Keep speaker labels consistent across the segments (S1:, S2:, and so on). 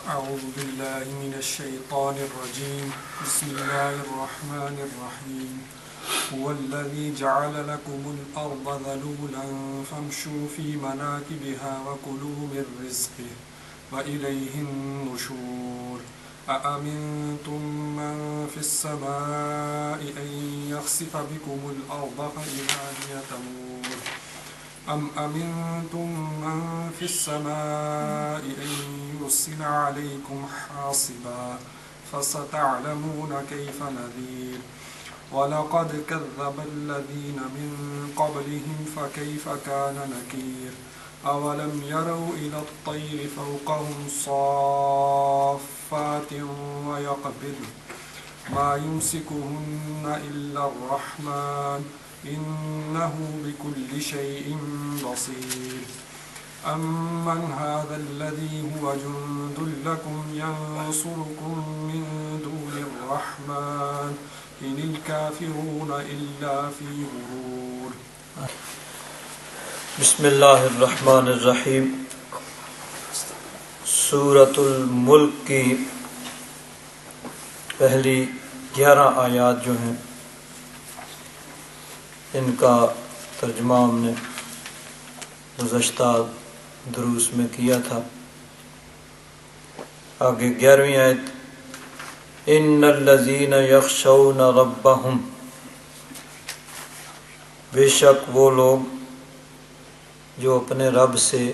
S1: أعوذ بالله من الشيطان الرجيم. بسم الله الرحمن الرحيم. هو الذي جعل لكم الأرض ذلولا فامشوا في مناكبها وكلوا من رزقه وإليه النشور. أأمنتم من في السماء أن يخسف بكم الأرض فإذا هي تمور أم أمنتم من في السماء أن يرسل عليكم حاصبا فستعلمون كيف نذير. ولقد كذب الذين من قبلهم فكيف كان نكير. أولم يروا إلى الطير فوقهم صافات ويقبضن ما يمسكهن إلا الرحمن إنه بكل شيء بصير. أمن هذا الذي هو جند لكم ينصركم من دون الرحمن إن الكافرون إلا في غرور.
S2: بسم اللہ الرحمن الرحیم. سورۃ الملک کی پہلی 11 آیات جو ہیں ان کا ترجمہ ہم نے گزشتہ دروس میں کیا تھا. آگے 11ویں آیت، ان الذین یخشون ربہم، بے شک وہ لوگ جو اپنے رب سے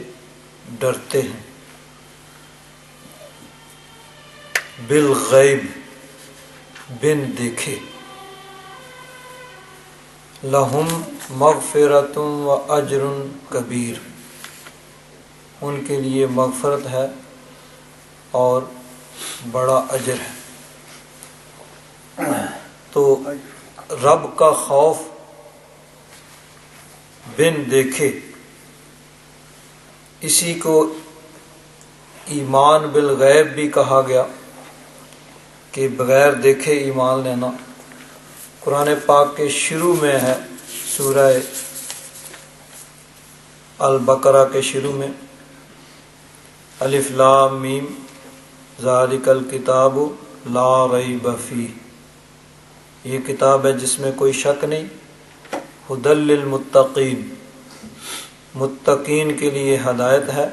S2: ڈرتے ہیں، بالغیب، بن دیکھے، لہم مغفرۃ و اجر کبیر، ان کے لیے مغفرت ہے اور بڑا اجر ہے. تو رب کا خوف بن دیکھے، اسی کو ایمان بالغیب بھی کہا گیا کہ بغیر دیکھے ایمان لینا. قرآن پاک کے شروع میں ہے، سورہ البقرہ کے شروع میں، الف لام میم ذالک الکتاب لا ریب فیہ، یہ کتاب ہے جس میں کوئی شک نہیں، ھدی للمتقین، متقین کے لیے ہدایت ہے،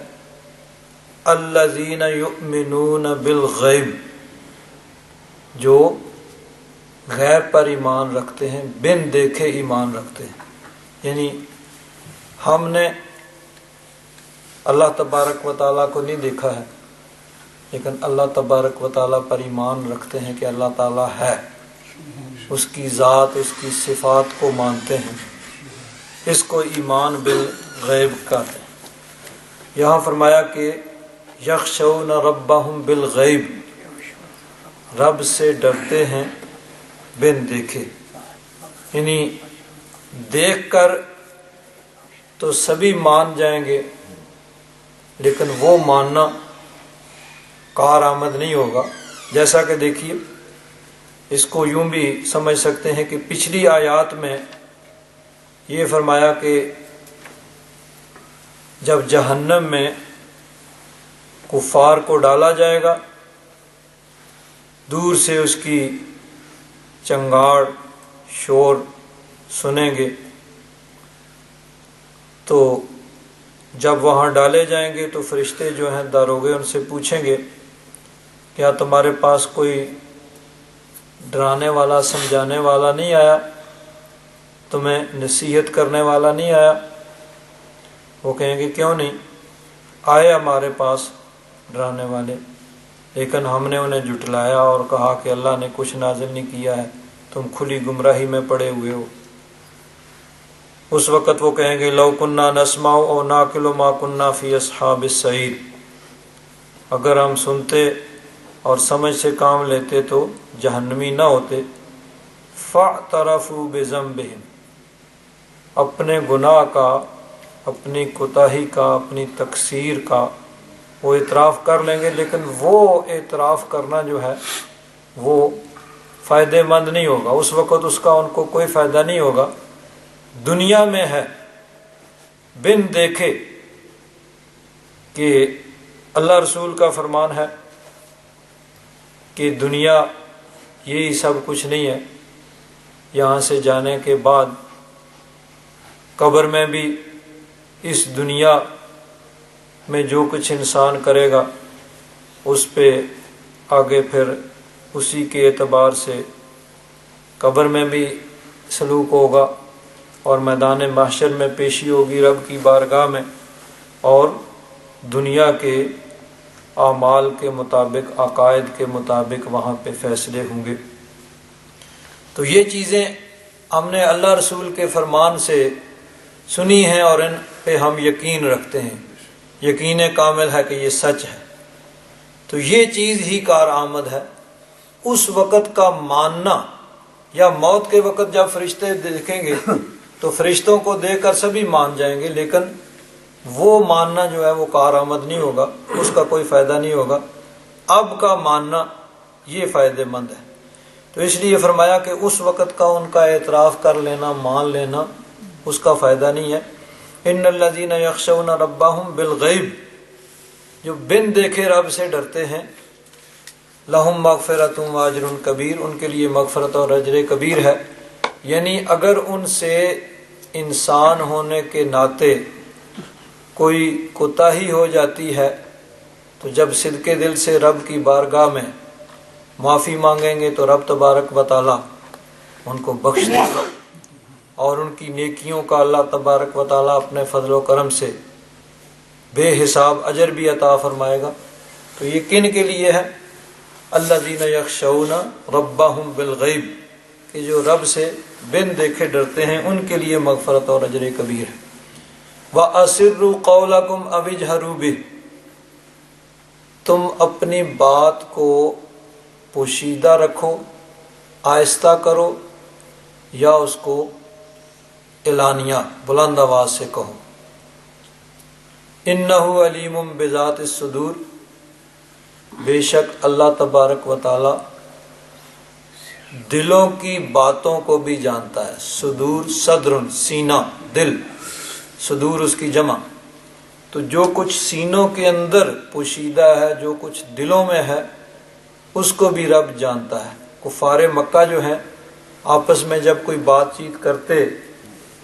S2: الذین یؤمنون بالغیب، جو غیب پر ایمان رکھتے ہیں، بن دیکھے ایمان رکھتے ہیں. یعنی ہم نے اللہ تبارک و تعالیٰ کو نہیں دیکھا ہے، لیکن اللہ تبارک و تعالیٰ پر ایمان رکھتے ہیں کہ اللہ تعالیٰ ہے، اس کی ذات، اس کی صفات کو مانتے ہیں. اس کو ایمان بالغیب کہتے ہیں. یہاں فرمایا کہ یخشون ربہم بالغیب، رب سے ڈرتے ہیں بن دیکھے. یعنی دیکھ کر تو سبھی مان جائیں گے، لیکن وہ ماننا کارآمد نہیں ہوگا. جیسا کہ دیکھیے، اس کو یوں بھی سمجھ سکتے ہیں کہ پچھلی آیات میں یہ فرمایا کہ جب جہنم میں کفار کو ڈالا جائے گا، دور سے اس کی چنگاڑ شور سنیں گے، تو جب وہاں ڈالے جائیں گے تو فرشتے جو ہیں داروغے ان سے پوچھیں گے کیا تمہارے پاس کوئی ڈرانے والا، سمجھانے والا نہیں آیا، تمہیں نصیحت کرنے والا نہیں آیا؟ وہ کہیں گے کیوں نہیں آئے ہمارے پاس ڈرانے والے، لیکن ہم نے انہیں جھٹلایا اور کہا کہ اللہ نے کچھ نازل نہیں کیا ہے، تم کھلی گمراہی میں پڑے ہوئے ہو. اس وقت وہ کہیں گے لو کننا نسمع او ناقل ما کننا فی اصحاب السعیر، اگر ہم سنتے اور سمجھ سے کام لیتے تو جہنمی نہ ہوتے. فاعترفوا بذنبہم، اپنے گناہ کا، اپنی کوتاہی کا، اپنی تقصیر کا وہ اعتراف کر لیں گے، لیکن وہ اعتراف کرنا جو ہے وہ فائدہ مند نہیں ہوگا. اس وقت اس کا ان کو کوئی فائدہ نہیں ہوگا. دنیا میں ہے بن دیکھے کہ اللہ رسول کا فرمان ہے کہ دنیا یہی سب کچھ نہیں ہے، یہاں سے جانے کے بعد قبر میں بھی اس دنیا میں جو کچھ انسان کرے گا اس پہ آگے پھر اسی کے اعتبار سے قبر میں بھی سلوک ہوگا اور میدان محشر میں پیشی ہوگی رب کی بارگاہ میں، اور دنیا کے اعمال کے مطابق، عقائد کے مطابق وہاں پہ فیصلے ہوں گے۔ تو یہ چیزیں ہم نے اللہ رسول کے فرمان سے سنی ہیں اور ان پہ ہم یقین رکھتے ہیں، یقین کامل ہے کہ یہ سچ ہے۔ تو یہ چیز ہی کارآمد ہے۔ اس وقت کا ماننا، یا موت کے وقت جب فرشتے دیکھیں گے تو فرشتوں کو دیکھ کر سبھی مان جائیں گے، لیکن وہ ماننا جو ہے وہ کارآمد نہیں ہوگا، اس کا کوئی فائدہ نہیں ہوگا۔ اب کا ماننا یہ فائدہ مند ہے۔ تو اس لیے فرمایا کہ اس وقت کا ان کا اعتراف کر لینا، مان لینا، اس کا فائدہ نہیں ہے۔ ان الذین یخشون ربہم بالغیب، جو بن دیکھے رب سے ڈرتے ہیں، لہم مغفرۃ و اجر کبیر، ان کے لیے مغفرت اور اجر کبیر ہے۔ یعنی اگر ان سے انسان ہونے کے ناطے کوئی کوتاہی ہو جاتی ہے تو جب صدقے دل سے رب کی بارگاہ میں معافی مانگیں گے تو رب تبارک و تعالی ان کو بخش دے گا، اور ان کی نیکیوں کا اللہ تبارک و تعالی اپنے فضل و کرم سے بے حساب اجر بھی عطا فرمائے گا۔ تو یہ کن کے لیے ہے؟ الذین یخشون ربہم بالغیب، کہ جو رب سے بن دیکھے ڈرتے ہیں، ان کے لیے مغفرت اور اجر کبیر ہے۔ وَأَسِرُّوا قَوْلَكُمْ أَوِ اجْهَرُوا بِهِ، تم اپنی بات کو پوشیدہ رکھو، آہستہ کرو، یا اس کو اعلانیہ بلند آواز سے کہو۔ اِنَّهُ عَلِيمٌ بِذَاتِ الصُّدُورِ، بے شک اللہ تبارک و تعالی دلوں کی باتوں کو بھی جانتا ہے۔ صدور، صدر، سینہ، دل، صدور اس کی جمع۔ تو جو کچھ سینوں کے اندر پوشیدہ ہے، جو کچھ دلوں میں ہے، اس کو بھی رب جانتا ہے۔ کفار مکہ جو ہیں آپس میں جب کوئی بات چیت کرتے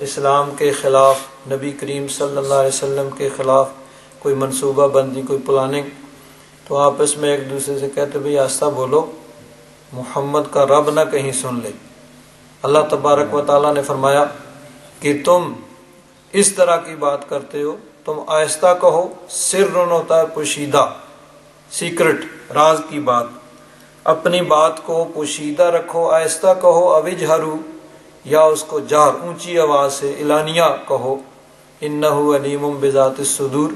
S2: اسلام کے خلاف، نبی کریم صلی اللہ علیہ وسلم کے خلاف، کوئی منصوبہ بندی، کوئی پلاننگ، تو آپس میں ایک دوسرے سے کہتے بھئی آہستہ بولو، محمد کا رب نہ کہیں سن لے۔ اللہ تبارک و تعالیٰ نے فرمایا کہ تم اس طرح کی بات کرتے ہو، تم آہستہ کہو، سر ہوتا ہے پوشیدہ، سیکرٹ، راز کی بات، اپنی بات کو پوشیدہ رکھو، آہستہ کہو، اوجہرو، یا اس کو جہر، اونچی آواز سے اعلانیہ کہو۔ انہ علیم بذات الصدور،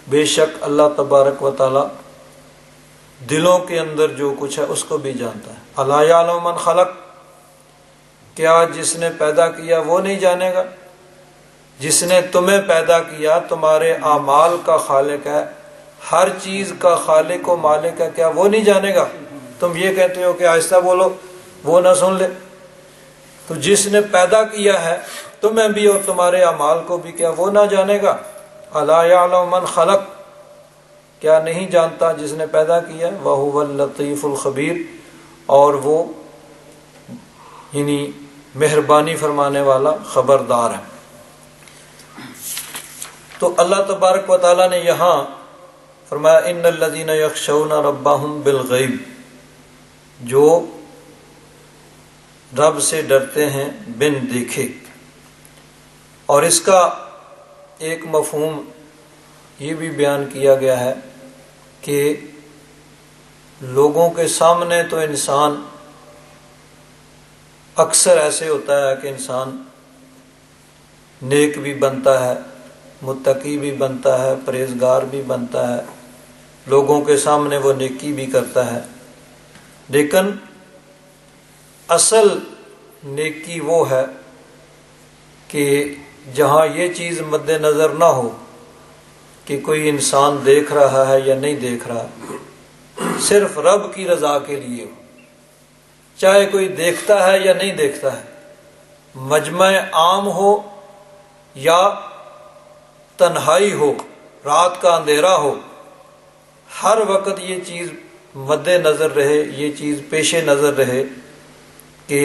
S2: بے شک اللہ تبارک و تعالی دلوں کے اندر جو کچھ ہے اس کو بھی جانتا ہے۔ الا یعلم من خلق، کیا جس نے پیدا کیا وہ نہیں جانے گا؟ جس نے تمہیں پیدا کیا تمہارے اعمال کا خالق ہے، ہر چیز کا خالق و مالک ہے، کیا وہ نہیں جانے گا؟ تم یہ کہتے ہو کہ آہستہ بولو وہ نہ سن لے۔ تو جس نے پیدا کیا ہے تمہیں بھی اور تمہارے اعمال کو بھی، کیا وہ نہ جانے گا؟ الا یعلم من خلق، کیا نہیں جانتا جس نے پیدا کیا؟ وَهُوَ اللطیف الخبیر، اور وہ یعنی مہربانی فرمانے والا خبردار ہے۔ تو اللہ تبارک و تعالیٰ نے یہاں فرمایا ان الذین یخشون ربہم بالغیب، جو رب سے ڈرتے ہیں بن دیکھے۔ اور اس کا ایک مفہوم یہ بھی بیان کیا گیا ہے کہ لوگوں کے سامنے تو انسان اکثر ایسے ہوتا ہے کہ انسان نیک بھی بنتا ہے، متقی بھی بنتا ہے، پرہیزگار بھی بنتا ہے، لوگوں کے سامنے وہ نیکی بھی کرتا ہے، لیکن اصل نیکی وہ ہے کہ جہاں یہ چیز مد نظر نہ ہو کہ کوئی انسان دیکھ رہا ہے یا نہیں دیکھ رہا، صرف رب کی رضا کے لیے ہو، چاہے کوئی دیکھتا ہے یا نہیں دیکھتا ہے، مجمع عام ہو یا تنہائی ہو، رات کا اندھیرا ہو، ہر وقت یہ چیز مد نظر رہے، یہ چیز پیش نظر رہے کہ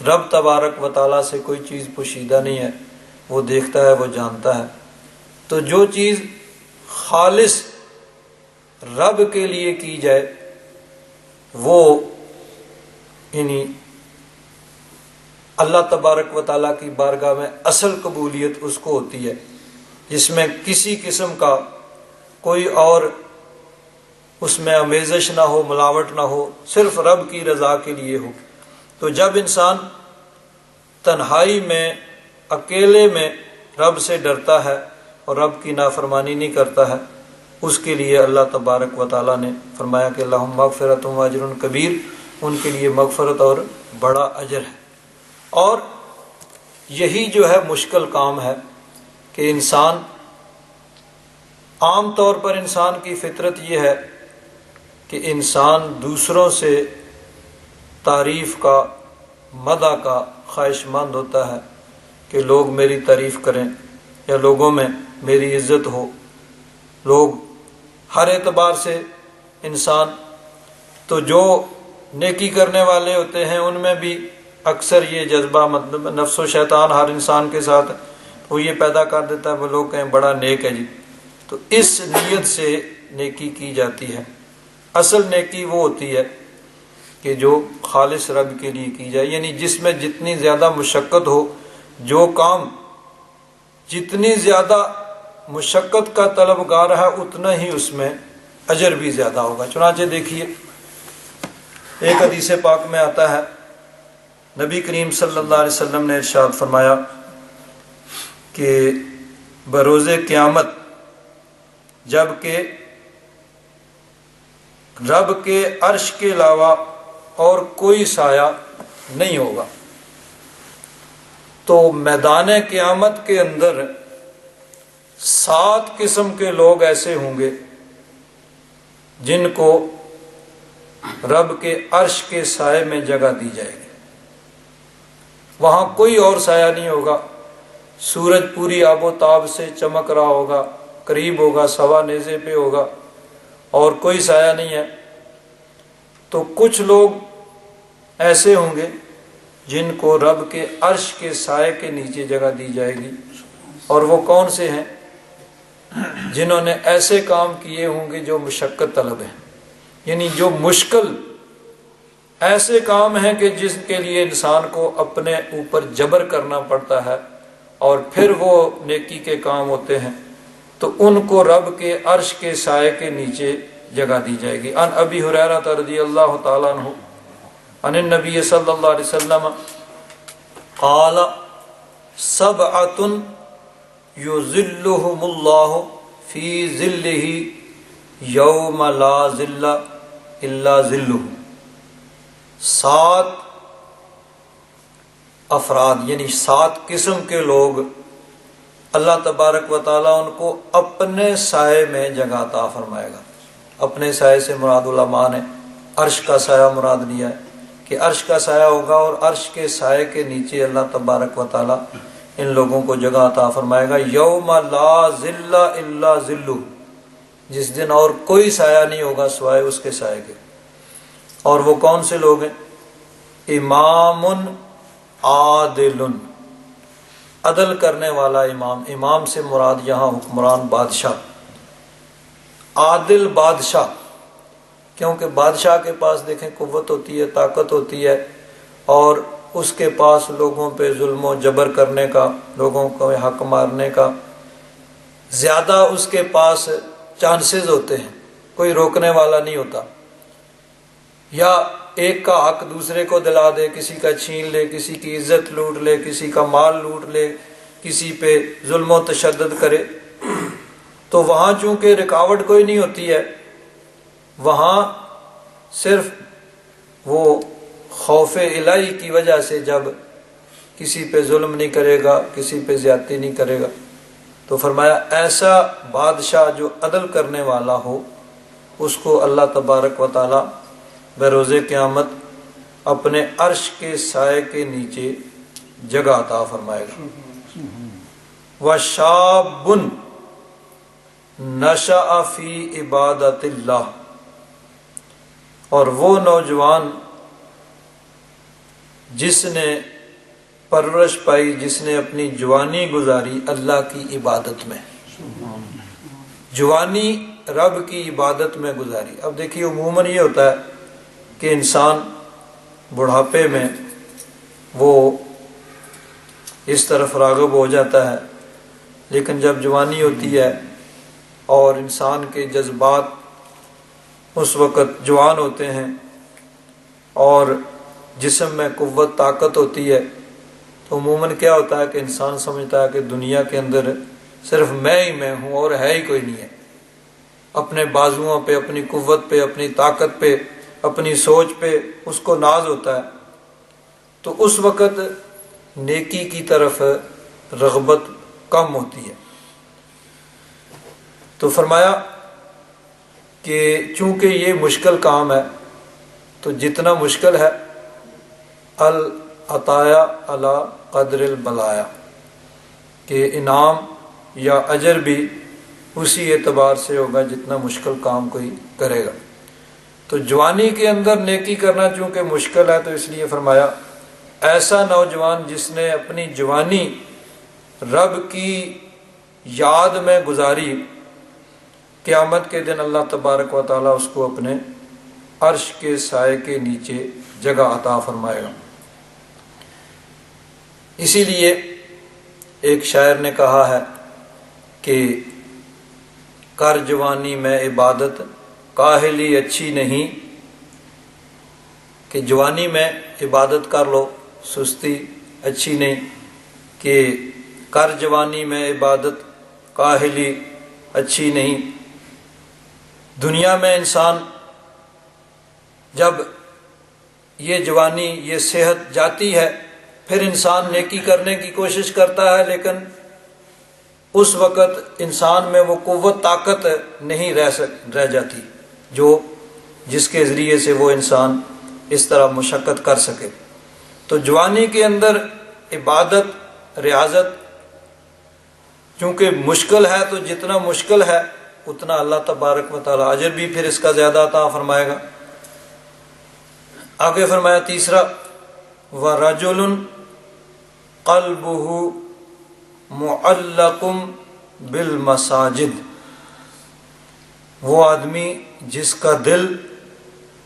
S2: رب تبارک و تعالیٰ سے کوئی چیز پوشیدہ نہیں ہے، وہ دیکھتا ہے، وہ جانتا ہے۔ تو جو چیز خالص رب کے لیے کی جائے وہ یعنی اللہ تبارک و تعالیٰ کی بارگاہ میں اصل قبولیت اس کو ہوتی ہے، جس میں کسی قسم کا کوئی اور اس میں آمیزش نہ ہو، ملاوٹ نہ ہو، صرف رب کی رضا کے لیے ہو۔ تو جب انسان تنہائی میں اکیلے میں رب سے ڈرتا ہے اور رب کی نافرمانی نہیں کرتا ہے، اس کے لیے اللہ تبارک و تعالیٰ نے فرمایا کہ لہم مغفرۃ و اجر کبیر، ان کے لیے مغفرت اور بڑا اجر ہے۔ اور یہی جو ہے مشکل کام ہے کہ انسان عام طور پر انسان کی فطرت یہ ہے کہ انسان دوسروں سے تعریف کا، مدح کا خواہش مند ہوتا ہے کہ لوگ میری تعریف کریں یا لوگوں میں میری عزت ہو، لوگ ہر اعتبار سے انسان تو جو نیکی کرنے والے ہوتے ہیں ان میں بھی اکثر یہ جذبہ، مطلب نفس و شیطان ہر انسان کے ساتھ وہ یہ پیدا کر دیتا ہے وہ لوگ کہیں بڑا نیک ہے جی، تو اس نیت سے نیکی کی جاتی ہے۔ اصل نیکی وہ ہوتی ہے کہ جو خالص رب کے لیے کی جائے، یعنی جس میں جتنی زیادہ مشقت ہو، جو کام جتنی زیادہ مشقت کا طلبگار ہے اتنا ہی اس میں اجر بھی زیادہ ہوگا۔ چنانچہ دیکھیے ایک حدیث پاک میں آتا ہے، نبی کریم صلی اللہ علیہ وسلم نے ارشاد فرمایا کہ بروز قیامت جب کہ رب کے عرش کے علاوہ اور کوئی سایہ نہیں ہوگا، تو میدان قیامت کے اندر 7 قسم کے لوگ ایسے ہوں گے جن کو رب کے عرش کے سائے میں جگہ دی جائے گی۔ وہاں کوئی اور سایہ نہیں ہوگا، سورج پوری آب و تاب سے چمک رہا ہوگا، قریب ہوگا، سوا نیزے پہ ہوگا، اور کوئی سایہ نہیں ہے۔ تو کچھ لوگ ایسے ہوں گے جن کو رب کے عرش کے سائے کے نیچے جگہ دی جائے گی، اور وہ کون سے ہیں؟ جنہوں نے ایسے کام کیے ہوں گے جو مشقت طلب ہیں، یعنی جو مشکل ایسے کام ہیں کہ جس کے لیے انسان کو اپنے اوپر جبر کرنا پڑتا ہے اور پھر وہ نیکی کے کام ہوتے ہیں، تو ان کو رب کے عرش کے سائے کے نیچے جگہ دی جائے گی۔ ان ابی ہریرہ رضی اللہ تعالیٰ عنہ ان النبی صلی اللہ علیہ وسلم قال سبعۃ یظلہم اللہ فی ظلہ یوم لا ظل الا ظلہ۔ 7 افراد یعنی 7 قسم کے لوگ اللہ تبارک و تعالیٰ ان کو اپنے سائے میں جگہ عطا فرمائے گا۔ اپنے سائے سے مراد علماء نے عرش کا سایہ مراد لیا ہے کہ عرش کا سایہ ہوگا، اور عرش کے سائے کے نیچے اللہ تبارک و تعالیٰ ان لوگوں کو جگہ عطا فرمائے گا۔ یوم لا ظل الا ظلہ، جس دن اور کوئی سایہ نہیں ہوگا سوائے اس کے سائے کے۔ اور وہ کون سے لوگ ہیں؟ امام عادل، عدل کرنے والا امام۔ امام سے مراد یہاں حکمران، بادشاہ، عادل بادشاہ، کیونکہ بادشاہ کے پاس دیکھیں قوت ہوتی ہے، طاقت ہوتی ہے، اور اس کے پاس لوگوں پہ ظلم و جبر کرنے کا، لوگوں کو حق مارنے کا زیادہ اس کے پاس چانسز ہوتے ہیں، کوئی روکنے والا نہیں ہوتا۔ یا ایک کا حق دوسرے کو دلا دے، کسی کا چھین لے، کسی کی عزت لوٹ لے، کسی کا مال لوٹ لے، کسی پہ ظلم و تشدد کرے، تو وہاں چونکہ رکاوٹ کوئی نہیں ہوتی ہے، وہاں صرف وہ خوف الہی کی وجہ سے جب کسی پہ ظلم نہیں کرے گا، کسی پہ زیادتی نہیں کرے گا، تو فرمایا ایسا بادشاہ جو عدل کرنے والا ہو اس کو اللہ تبارک و تعالی بروز قیامت اپنے عرش کے سائے کے نیچے جگہ عطا فرمائے گا۔ وَشَابٌ نَشَأَ فِي عِبَادَةِ اللَّهِ، اور وہ نوجوان جس نے پرورش پائی، جس نے اپنی جوانی گزاری اللہ کی عبادت میں، جوانی رب کی عبادت میں گزاری۔ اب دیکھیے عموماً یہ ہوتا ہے کہ انسان بڑھاپے میں وہ اس طرف راغب ہو جاتا ہے، لیکن جب جوانی ہوتی ہے اور انسان کے جذبات اس وقت جوان ہوتے ہیں اور جسم میں قوت طاقت ہوتی ہے، تو عموماً کیا ہوتا ہے کہ انسان سمجھتا ہے کہ دنیا کے اندر صرف میں ہی میں ہوں اور ہے ہی کوئی نہیں ہے۔ اپنے بازوؤں پہ، اپنی قوت پہ، اپنی طاقت پہ، اپنی سوچ پہ اس کو ناز ہوتا ہے، تو اس وقت نیکی کی طرف رغبت کم ہوتی ہے۔ تو فرمایا کہ چونکہ یہ مشکل کام ہے تو جتنا مشکل ہے العطایا علی قدر البلایا، کہ انعام یا اجر بھی اسی اعتبار سے ہوگا جتنا مشکل کام کوئی کرے گا۔ تو جوانی کے اندر نیکی کرنا چونکہ مشکل ہے، تو اس لیے فرمایا ایسا نوجوان جس نے اپنی جوانی رب کی یاد میں گزاری، قیامت کے دن اللہ تبارک و تعالیٰ اس کو اپنے عرش کے سائے کے نیچے جگہ عطا فرمائے گا۔ اسی لیے ایک شاعر نے کہا ہے کہ کر جوانی میں عبادت کاہلی اچھی نہیں، کہ جوانی میں عبادت کر لو سستی اچھی نہیں، کہ کر جوانی میں عبادت کاہلی اچھی نہیں۔ دنیا میں انسان جب یہ جوانی یہ صحت جاتی ہے پھر انسان نیکی کرنے کی کوشش کرتا ہے، لیکن اس وقت انسان میں وہ قوت طاقت نہیں رہ جاتی جس کے ذریعے سے وہ انسان اس طرح مشقت کر سکے۔ تو جوانی کے اندر عبادت ریاضت چونکہ مشکل ہے، تو جتنا مشکل ہے اتنا اللہ تبارک و تعالیٰ اجر بھی پھر اس کا زیادہ عطا فرمائے گا۔ آگے فرمایا تیسرا، وَرَجُلٌ قَلْبُهُ مُعَلَّقٌ بِالْمَسَاجِدِ، وہ آدمی جس کا دل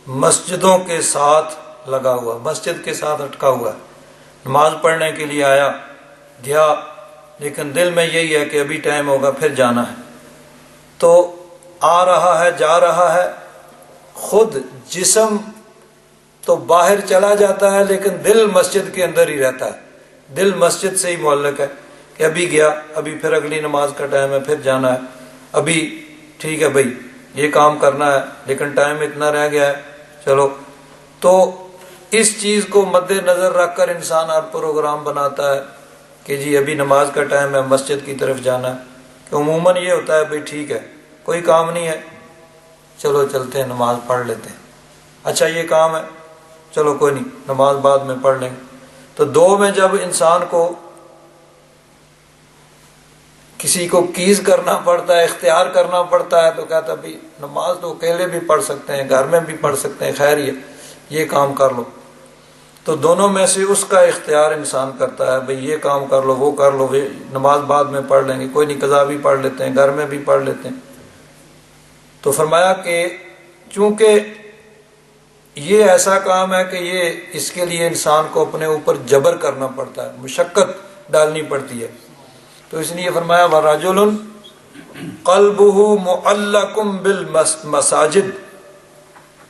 S2: مسجدوں کے ساتھ لگا ہوا، مسجد کے ساتھ اٹکا ہوا ہے، نماز پڑھنے کے لیے آیا گیا، لیکن دل میں یہی ہے کہ ابھی ٹائم ہوگا پھر جانا ہے، تو آ رہا ہے جا رہا ہے، خود جسم تو باہر چلا جاتا ہے لیکن دل مسجد کے اندر ہی رہتا ہے، دل مسجد سے ہی معلق ہے کہ ابھی گیا، ابھی پھر اگلی نماز کا ٹائم ہے، پھر جانا ہے، ابھی ٹھیک ہے بھائی یہ کام کرنا ہے لیکن ٹائم اتنا رہ گیا ہے چلو۔ تو اس چیز کو مد نظر رکھ کر انسان ہر پروگرام بناتا ہے کہ جی ابھی نماز کا ٹائم ہے، مسجد کی طرف جانا ہے، کہ عموماً یہ ہوتا ہے بھائی ٹھیک ہے کوئی کام نہیں ہے چلو چلتے ہیں نماز پڑھ لیتے ہیں، اچھا یہ کام ہے چلو کوئی نہیں نماز بعد میں پڑھ لیں گے۔ تو دو میں جب انسان کو کسی کو کیز کرنا پڑتا ہے، اختیار کرنا پڑتا ہے، تو کہتا ہے بھائی نماز تو اکیلے بھی پڑھ سکتے ہیں، گھر میں بھی پڑھ سکتے ہیں، خیر یہ کام کر لو، تو دونوں میں سے اس کا اختیار انسان کرتا ہے بھائی یہ کام کر لو وہ کر لو، نماز بعد میں پڑھ لیں گے، کوئی نہیں قضا بھی پڑھ لیتے ہیں، گھر میں بھی پڑھ لیتے ہیں۔ تو فرمایا کہ چونکہ یہ ایسا کام ہے کہ یہ اس کے لیے انسان کو اپنے اوپر جبر کرنا پڑتا ہے، مشقت ڈالنی پڑتی ہے، تو اس لیے فرمایا وَرَجُلٌ قَلْبُهُ مُعَلَّقٌ بِالْمَسَاجِدِ،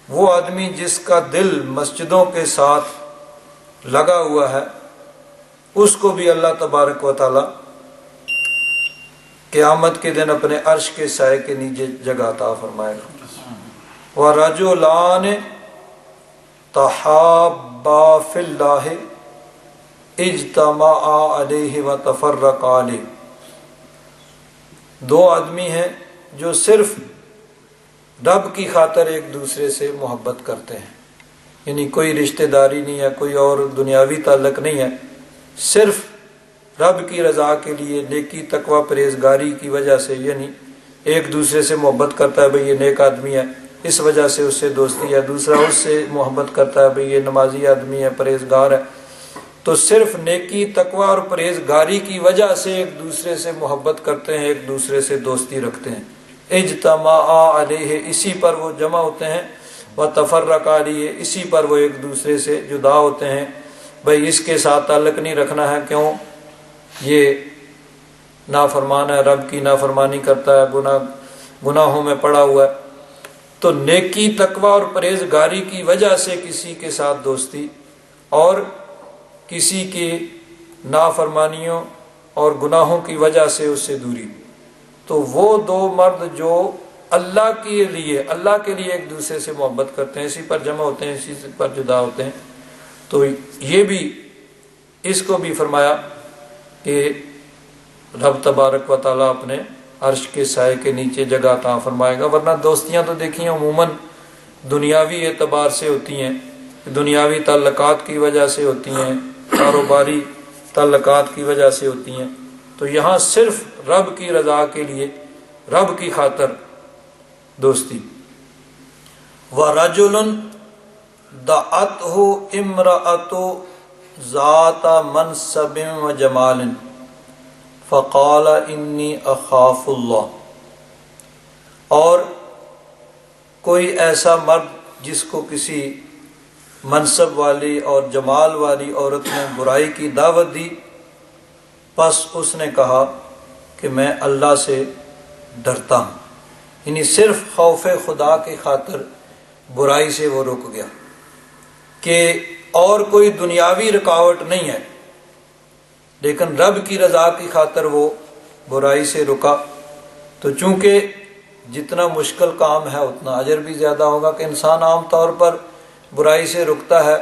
S2: وہ آدمی جس کا دل مسجدوں کے ساتھ لگا ہوا ہے، اس کو بھی اللہ تبارک و تعالی قیامت کے دن اپنے عرش کے سائے کے نیچے جگہ عطا فرمائے گا۔ وَرَجُلَانِ تَحَابَّا فِي اللَّهِ اجتمعا علیہ وتفرقا علیہ، دو آدمی ہیں جو صرف رب کی خاطر ایک دوسرے سے محبت کرتے ہیں، یعنی کوئی رشتہ داری نہیں ہے، کوئی اور دنیاوی تعلق نہیں ہے، صرف رب کی رضا کے لیے نیکی تقوی پرہیزگاری کی وجہ سے، یعنی ایک دوسرے سے محبت کرتا ہے بھئی یہ نیک آدمی ہے، اس وجہ سے اس سے دوستی ہے، دوسرا اس سے محبت کرتا ہے بھئی یہ نمازی آدمی ہے، پرہیزگار ہے، تو صرف نیکی تقوی اور پرہیزگاری کی وجہ سے ایک دوسرے سے محبت کرتے ہیں، ایک دوسرے سے دوستی رکھتے ہیں۔ اجتماع علیہ، اسی پر وہ جمع ہوتے ہیں، وتفرق علیہ، اسی پر وہ ایک دوسرے سے جدا ہوتے ہیں۔ بھئی اس کے ساتھ تعلق نہیں رکھنا ہے، کیوں؟ یہ نافرمان ہے، رب کی نافرمانی کرتا ہے، گناہوں میں پڑا ہوا ہے۔ تو نیکی تقوی اور پرہیزگاری کی وجہ سے کسی کے ساتھ دوستی، اور کسی کی نافرمانیوں اور گناہوں کی وجہ سے اس سے دوری۔ تو وہ دو مرد جو اللہ کے لیے ایک دوسرے سے محبت کرتے ہیں، اسی پر جمع ہوتے ہیں، اسی پر جدا ہوتے ہیں، تو یہ بھی اس کو بھی فرمایا کہ رب تبارک و تعالیٰ اپنے عرش کے سائے کے نیچے جگہ عطا فرمائے گا۔ ورنہ دوستیاں تو دیکھیں عموماً دنیاوی اعتبار سے ہوتی ہیں، دنیاوی تعلقات کی وجہ سے ہوتی ہیں، کاروباری تعلقات کی وجہ سے ہوتی ہیں، تو یہاں صرف رب کی رضا کے لیے، رب کی خاطر دوستی۔ وَرَجُلٌ دَعَتْهُ امْرَأَةٌ ذَاتَ مَنْصَبٍ وَجَمَالٍ فَقَالَ إِنِّي أَخَافُ اللَّهَ، اور کوئی ایسا مرد جس کو کسی منصب والی اور جمال والی عورت نے برائی کی دعوت دی، پس اس نے کہا کہ میں اللہ سے ڈرتا ہوں، یعنی صرف خوف خدا کی خاطر برائی سے وہ رک گیا، کہ اور کوئی دنیاوی رکاوٹ نہیں ہے، لیکن رب کی رضا کی خاطر وہ برائی سے رکا۔ تو چونکہ جتنا مشکل کام ہے اتنا اجر بھی زیادہ ہوگا، کہ انسان عام طور پر برائی سے رکتا ہے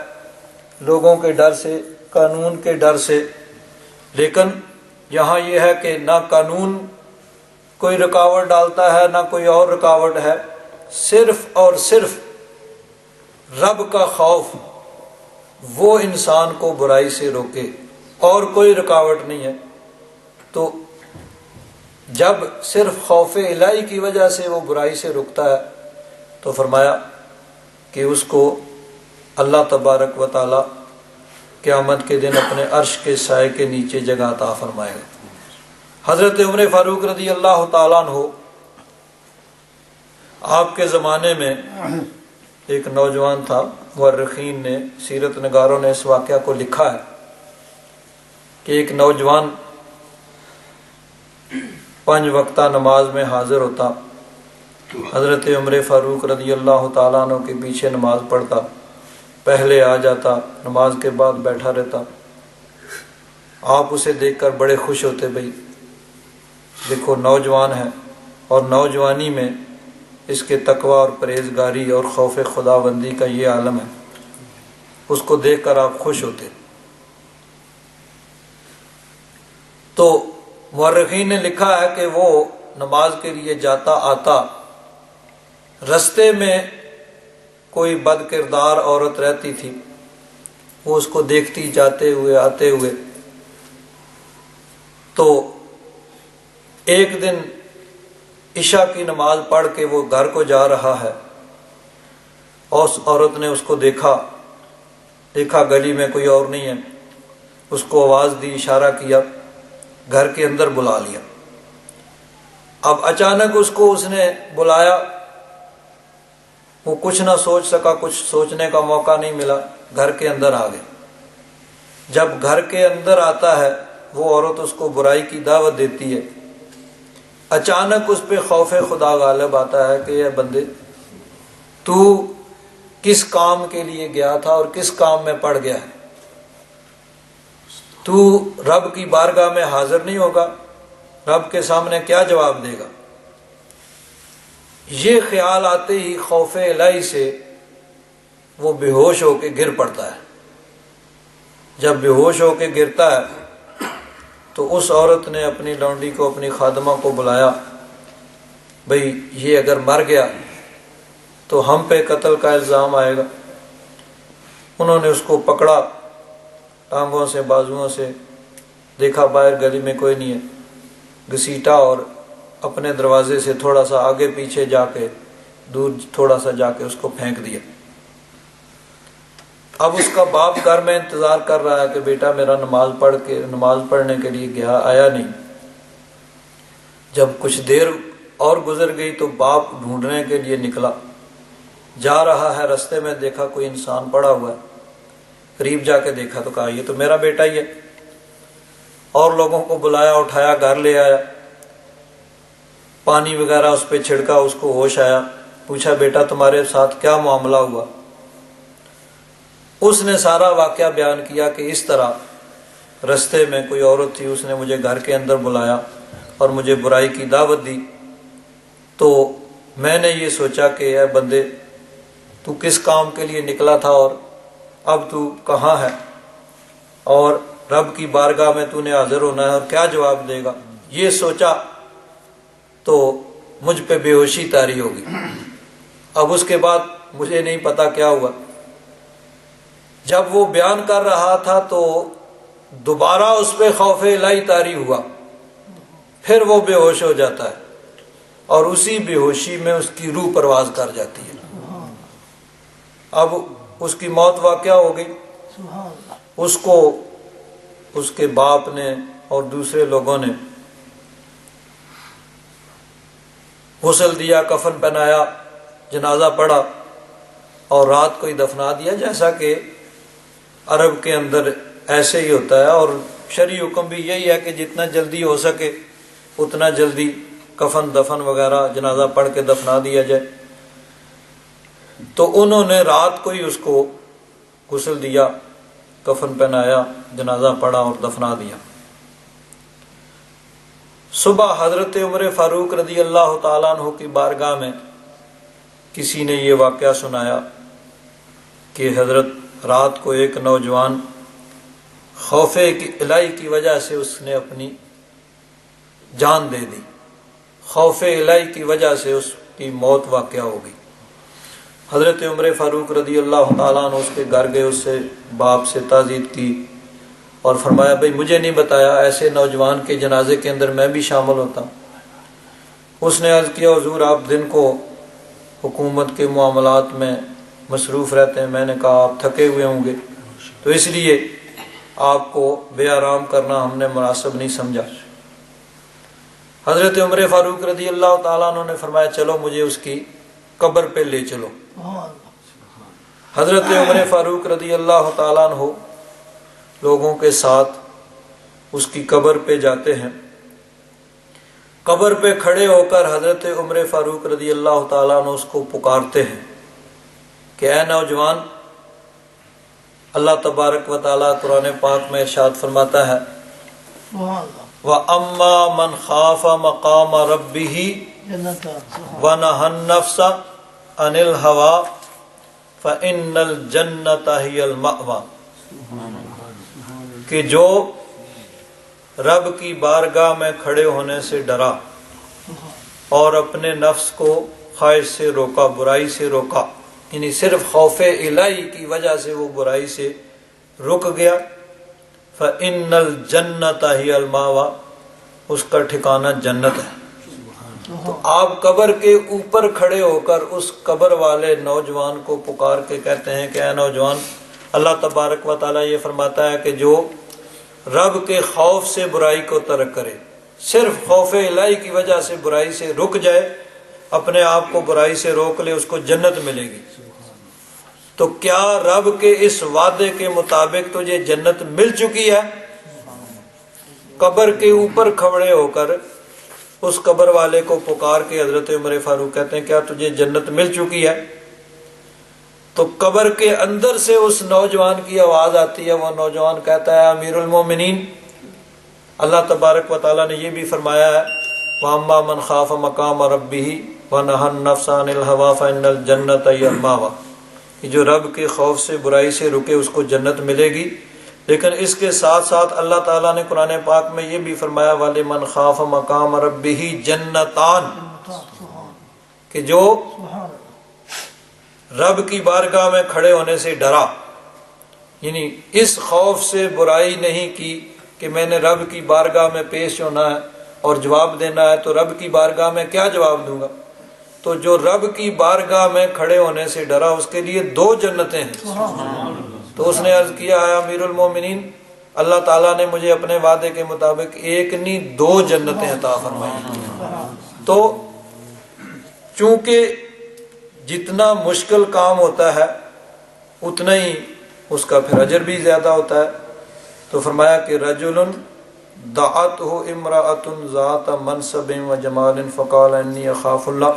S2: لوگوں کے ڈر سے، قانون کے ڈر سے، لیکن یہاں یہ ہے کہ نہ قانون کوئی رکاوٹ ڈالتا ہے، نہ کوئی اور رکاوٹ ہے، صرف اور صرف رب کا خوف وہ انسان کو برائی سے روکے، اور کوئی رکاوٹ نہیں ہے۔ تو جب صرف خوف الہی کی وجہ سے وہ برائی سے رکتا ہے تو فرمایا کہ اس کو اللہ تبارک و تعالی قیامت کے دن اپنے عرش کے سائے کے نیچے جگہ عطا فرمائے گا۔ حضرت عمر فاروق رضی اللہ تعالیٰ عنہ، آپ کے زمانے میں ایک نوجوان تھا، مورخین نے، سیرت نگاروں نے اس واقعہ کو لکھا ہے کہ ایک نوجوان 5 وقتہ نماز میں حاضر ہوتا، حضرت عمر فاروق رضی اللہ تعالیٰ عنہ کے پیچھے نماز پڑھتا، پہلے آ جاتا، نماز کے بعد بیٹھا رہتا۔ آپ اسے دیکھ کر بڑے خوش ہوتے، بھئی دیکھو نوجوان ہے، اور نوجوانی میں اس کے تقوی اور پرہیزگاری اور خوف خدا بندی کا یہ عالم ہے، اس کو دیکھ کر آپ خوش ہوتے۔ تو مورخین نے لکھا ہے کہ وہ نماز کے لیے جاتا آتا، رستے میں کوئی بد کردار عورت رہتی تھی، وہ اس کو دیکھتی جاتے ہوئے آتے ہوئے، تو ایک دن عشاء کی نماز پڑھ کے وہ گھر کو جا رہا ہے، اور اس عورت نے اس کو دیکھا گلی میں کوئی اور نہیں ہے، اس کو آواز دی، اشارہ کیا، گھر کے اندر بلا لیا۔ اب اچانک اس نے بلایا، وہ کچھ نہ سوچ سکا، کچھ سوچنے کا موقع نہیں ملا، گھر کے اندر آ گئے۔ جب گھر کے اندر آتا ہے، وہ عورت اس کو برائی کی دعوت دیتی ہے، اچانک اس پہ خوف خدا غالب آتا ہے کہ اے بندے، تو کس کام کے لیے گیا تھا اور کس کام میں پڑ گیا ہے؟ تو رب کی بارگاہ میں حاضر نہیں ہوگا، رب کے سامنے کیا جواب دے گا؟ یہ خیال آتے ہی خوف الہی سے وہ بے ہوش ہو کے گر پڑتا ہے۔ جب بے ہوش ہو کے گرتا ہے تو اس عورت نے اپنی لونڈی کو، اپنی خادمہ کو بلایا، بھئی یہ اگر مر گیا تو ہم پہ قتل کا الزام آئے گا۔ انہوں نے اس کو پکڑا، ٹانگوں سے، بازوؤں سے، دیکھا باہر گلی میں کوئی نہیں ہے، گھسیٹا اور اپنے دروازے سے تھوڑا سا آگے پیچھے جا کے دور تھوڑا سا جا کے اس کو پھینک دیا۔ اب اس کا باپ گھر میں انتظار کر رہا ہے کہ بیٹا میرا نماز پڑھنے کے لیے گیا، آیا نہیں۔ جب کچھ دیر اور گزر گئی تو باپ ڈھونڈنے کے لیے نکلا، جا رہا ہے، رستے میں دیکھا کوئی انسان پڑا ہوا ہے، قریب جا کے دیکھا تو کہا یہ تو میرا بیٹا ہی ہے، اور لوگوں کو بلایا، اٹھایا، گھر لے آیا، پانی وغیرہ اس پہ چھڑکا، اس کو ہوش آیا، پوچھا بیٹا تمہارے ساتھ کیا معاملہ ہوا؟ اس نے سارا واقعہ بیان کیا کہ اس طرح رستے میں کوئی عورت تھی، اس نے مجھے گھر کے اندر بلایا اور مجھے برائی کی دعوت دی، تو میں نے یہ سوچا کہ اے بندے تو کس کام کے لیے نکلا تھا اور اب تو کہاں ہے، اور رب کی بارگاہ میں تو نے حاضر ہونا ہے اور کیا جواب دے گا؟ یہ سوچا تو مجھ پہ بے ہوشی طاری ہوگی۔ اب اس کے بعد مجھے نہیں پتا کیا ہوا۔ جب وہ بیان کر رہا تھا تو دوبارہ اس پہ خوف الہی طاری ہوا، پھر وہ بے ہوش ہو جاتا ہے اور اسی بے ہوشی میں اس کی روح پرواز کر جاتی ہے۔ اب اس کی موت واقع ہو گئی۔ اس کو اس کے باپ نے اور دوسرے لوگوں نے غسل دیا، کفن پہنایا، جنازہ پڑھا اور رات کو ہی دفنا دیا، جیسا کہ عرب کے اندر ایسے ہی ہوتا ہے، اور شرعی حکم بھی یہی ہے کہ جتنا جلدی ہو سکے اتنا جلدی کفن دفن وغیرہ جنازہ پڑھ کے دفنا دیا جائے۔ تو انہوں نے رات کو ہی اس کو غسل دیا، کفن پہنایا، جنازہ پڑھا اور دفنا دیا۔ صبح حضرت عمر فاروق رضی اللہ تعالیٰ عنہ کی بارگاہ میں کسی نے یہ واقعہ سنایا کہ حضرت رات کو ایک نوجوان خوف الہی کی وجہ سے اس نے اپنی جان دے دی، خوف الہی کی وجہ سے اس کی موت واقع ہو گئی۔ حضرت عمر فاروق رضی اللہ تعالیٰ عنہ اس کے گھر گئے، اس سے باپ سے تعزیت کی اور فرمایا بھئی مجھے نہیں بتایا، ایسے نوجوان کے جنازے کے اندر میں بھی شامل ہوتا ہوں۔ اس نے عرض کیا حضور آپ دن کو حکومت کے معاملات میں مصروف رہتے ہیں، میں نے کہا آپ تھکے ہوئے ہوں گے تو اس لیے آپ کو بے آرام کرنا ہم نے مناسب نہیں سمجھا۔ حضرت عمر فاروق رضی اللہ تعالیٰ عنہ نے فرمایا چلو مجھے اس کی قبر پہ لے چلو۔ حضرت عمر فاروق رضی اللہ تعالیٰ عنہ لوگوں کے ساتھ اس کی قبر پہ جاتے ہیں۔ قبر پہ کھڑے ہو کر حضرت عمر فاروق رضی اللہ تعالیٰ عنہ اس کو پکارتے ہیں کہ اے نوجوان، اللہ تبارک و تعالیٰ قرآن پاک میں ارشاد فرماتا ہے وَأَمَّا مَنْ خَافَ مَقَامَ رَبِّهِ وَنَهَى النَّفْسَ عَنِ الْهَوَىٰ فَإِنَّ الْجَنَّةَ هِيَ الْمَأْوَىٰ، کہ جو رب کی بارگاہ میں کھڑے ہونے سے ڈرا اور اپنے نفس کو خواہش سے روکا، برائی سے روکا، یعنی صرف خوف الہی کی وجہ سے وہ برائی سے رک گیا، فَإِنَّ الْجَنَّةَ هِيَ الْمَأْوَىٰ، اس کا ٹھکانہ جنت ہے۔ تو آپ قبر کے اوپر کھڑے ہو کر اس قبر والے نوجوان کو پکار کے کہتے ہیں کہ اے نوجوان، اللہ تبارک و تعالیٰ یہ فرماتا ہے کہ جو رب کے خوف سے برائی کو ترک کرے، صرف خوف الہی کی وجہ سے برائی سے رک جائے، اپنے آپ کو برائی سے روک لے، اس کو جنت ملے گی۔ تو کیا رب کے اس وعدے کے مطابق تجھے جنت مل چکی ہے؟ قبر کے اوپر کھڑے ہو کر اس قبر والے کو پکار کے حضرت عمر فاروق کہتے ہیں کیا تجھے جنت مل چکی ہے؟ تو قبر کے اندر سے اس نوجوان کی آواز آتی ہے، وہ نوجوان کہتا ہے امیر المومنین، اللہ تبارک و تعالیٰ نے یہ بھی فرمایا ہے وَأَمَّا مَنْ خَافَ مَقَامَ رَبِّهِ وَنَهَى النَّفْسَ عَنِ الْهَوَىٰ فَإِنَّ الْجَنَّةَ هِيَ الْمَأْوَىٰ، کہ جو رب کے خوف سے برائی سے رکے اس کو جنت ملے گی۔ لیکن اس کے ساتھ ساتھ اللہ تعالیٰ نے قرآن پاک میں یہ بھی فرمایا وَلِمَنْ خَافَ مَقَامَ رَبِّهِ جَنَّتَانِ، کہ جو رب کی بارگاہ میں کھڑے ہونے سے ڈرا، یعنی اس خوف سے برائی نہیں کی کہ میں نے رب کی بارگاہ میں پیش ہونا ہے اور جواب دینا ہے، تو رب کی بارگاہ میں کیا جواب دوں گا؟ تو جو رب کی بارگاہ میں کھڑے ہونے سے ڈرا اس کے لیے 2 جنتیں ہیں۔ تو اس نے عرض کیا اے امیر المومنین، اللہ تعالیٰ نے مجھے اپنے وعدے کے مطابق 1 نہیں 2 جنتیں عطا فرمائی۔ تو چونکہ جتنا مشکل کام ہوتا ہے اتنا ہی اس کا پھر اجر بھی زیادہ ہوتا ہے۔ تو فرمایا کہ رجل دعته امرأة ذات منصب و جمال فقال انی اخاف اللہ،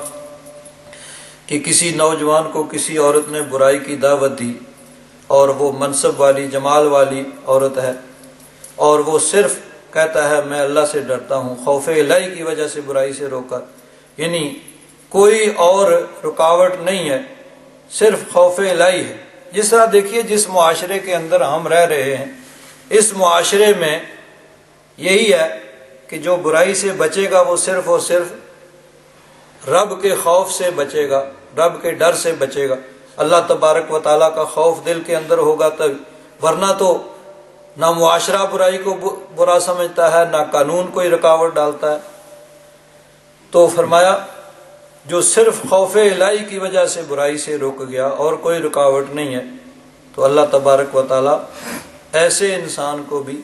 S2: کہ کسی نوجوان کو کسی عورت نے برائی کی دعوت دی اور وہ منصب والی جمال والی عورت ہے اور وہ صرف کہتا ہے میں اللہ سے ڈرتا ہوں، خوف الہی کی وجہ سے برائی سے روکا، یعنی کوئی اور رکاوٹ نہیں ہے، صرف خوف الہی ہے۔ جس طرح دیکھیے جس معاشرے کے اندر ہم رہ رہے ہیں، اس معاشرے میں یہی ہے کہ جو برائی سے بچے گا وہ صرف اور صرف رب کے خوف سے بچے گا، رب کے ڈر سے بچے گا، اللہ تبارک و تعالیٰ کا خوف دل کے اندر ہوگا تب، ورنہ تو نہ معاشرہ برائی کو برا سمجھتا ہے، نہ قانون کوئی رکاوٹ ڈالتا ہے۔ تو فرمایا جو صرف خوف الہی کی وجہ سے برائی سے رک گیا اور کوئی رکاوٹ نہیں ہے، تو اللہ تبارک و تعالیٰ ایسے انسان کو بھی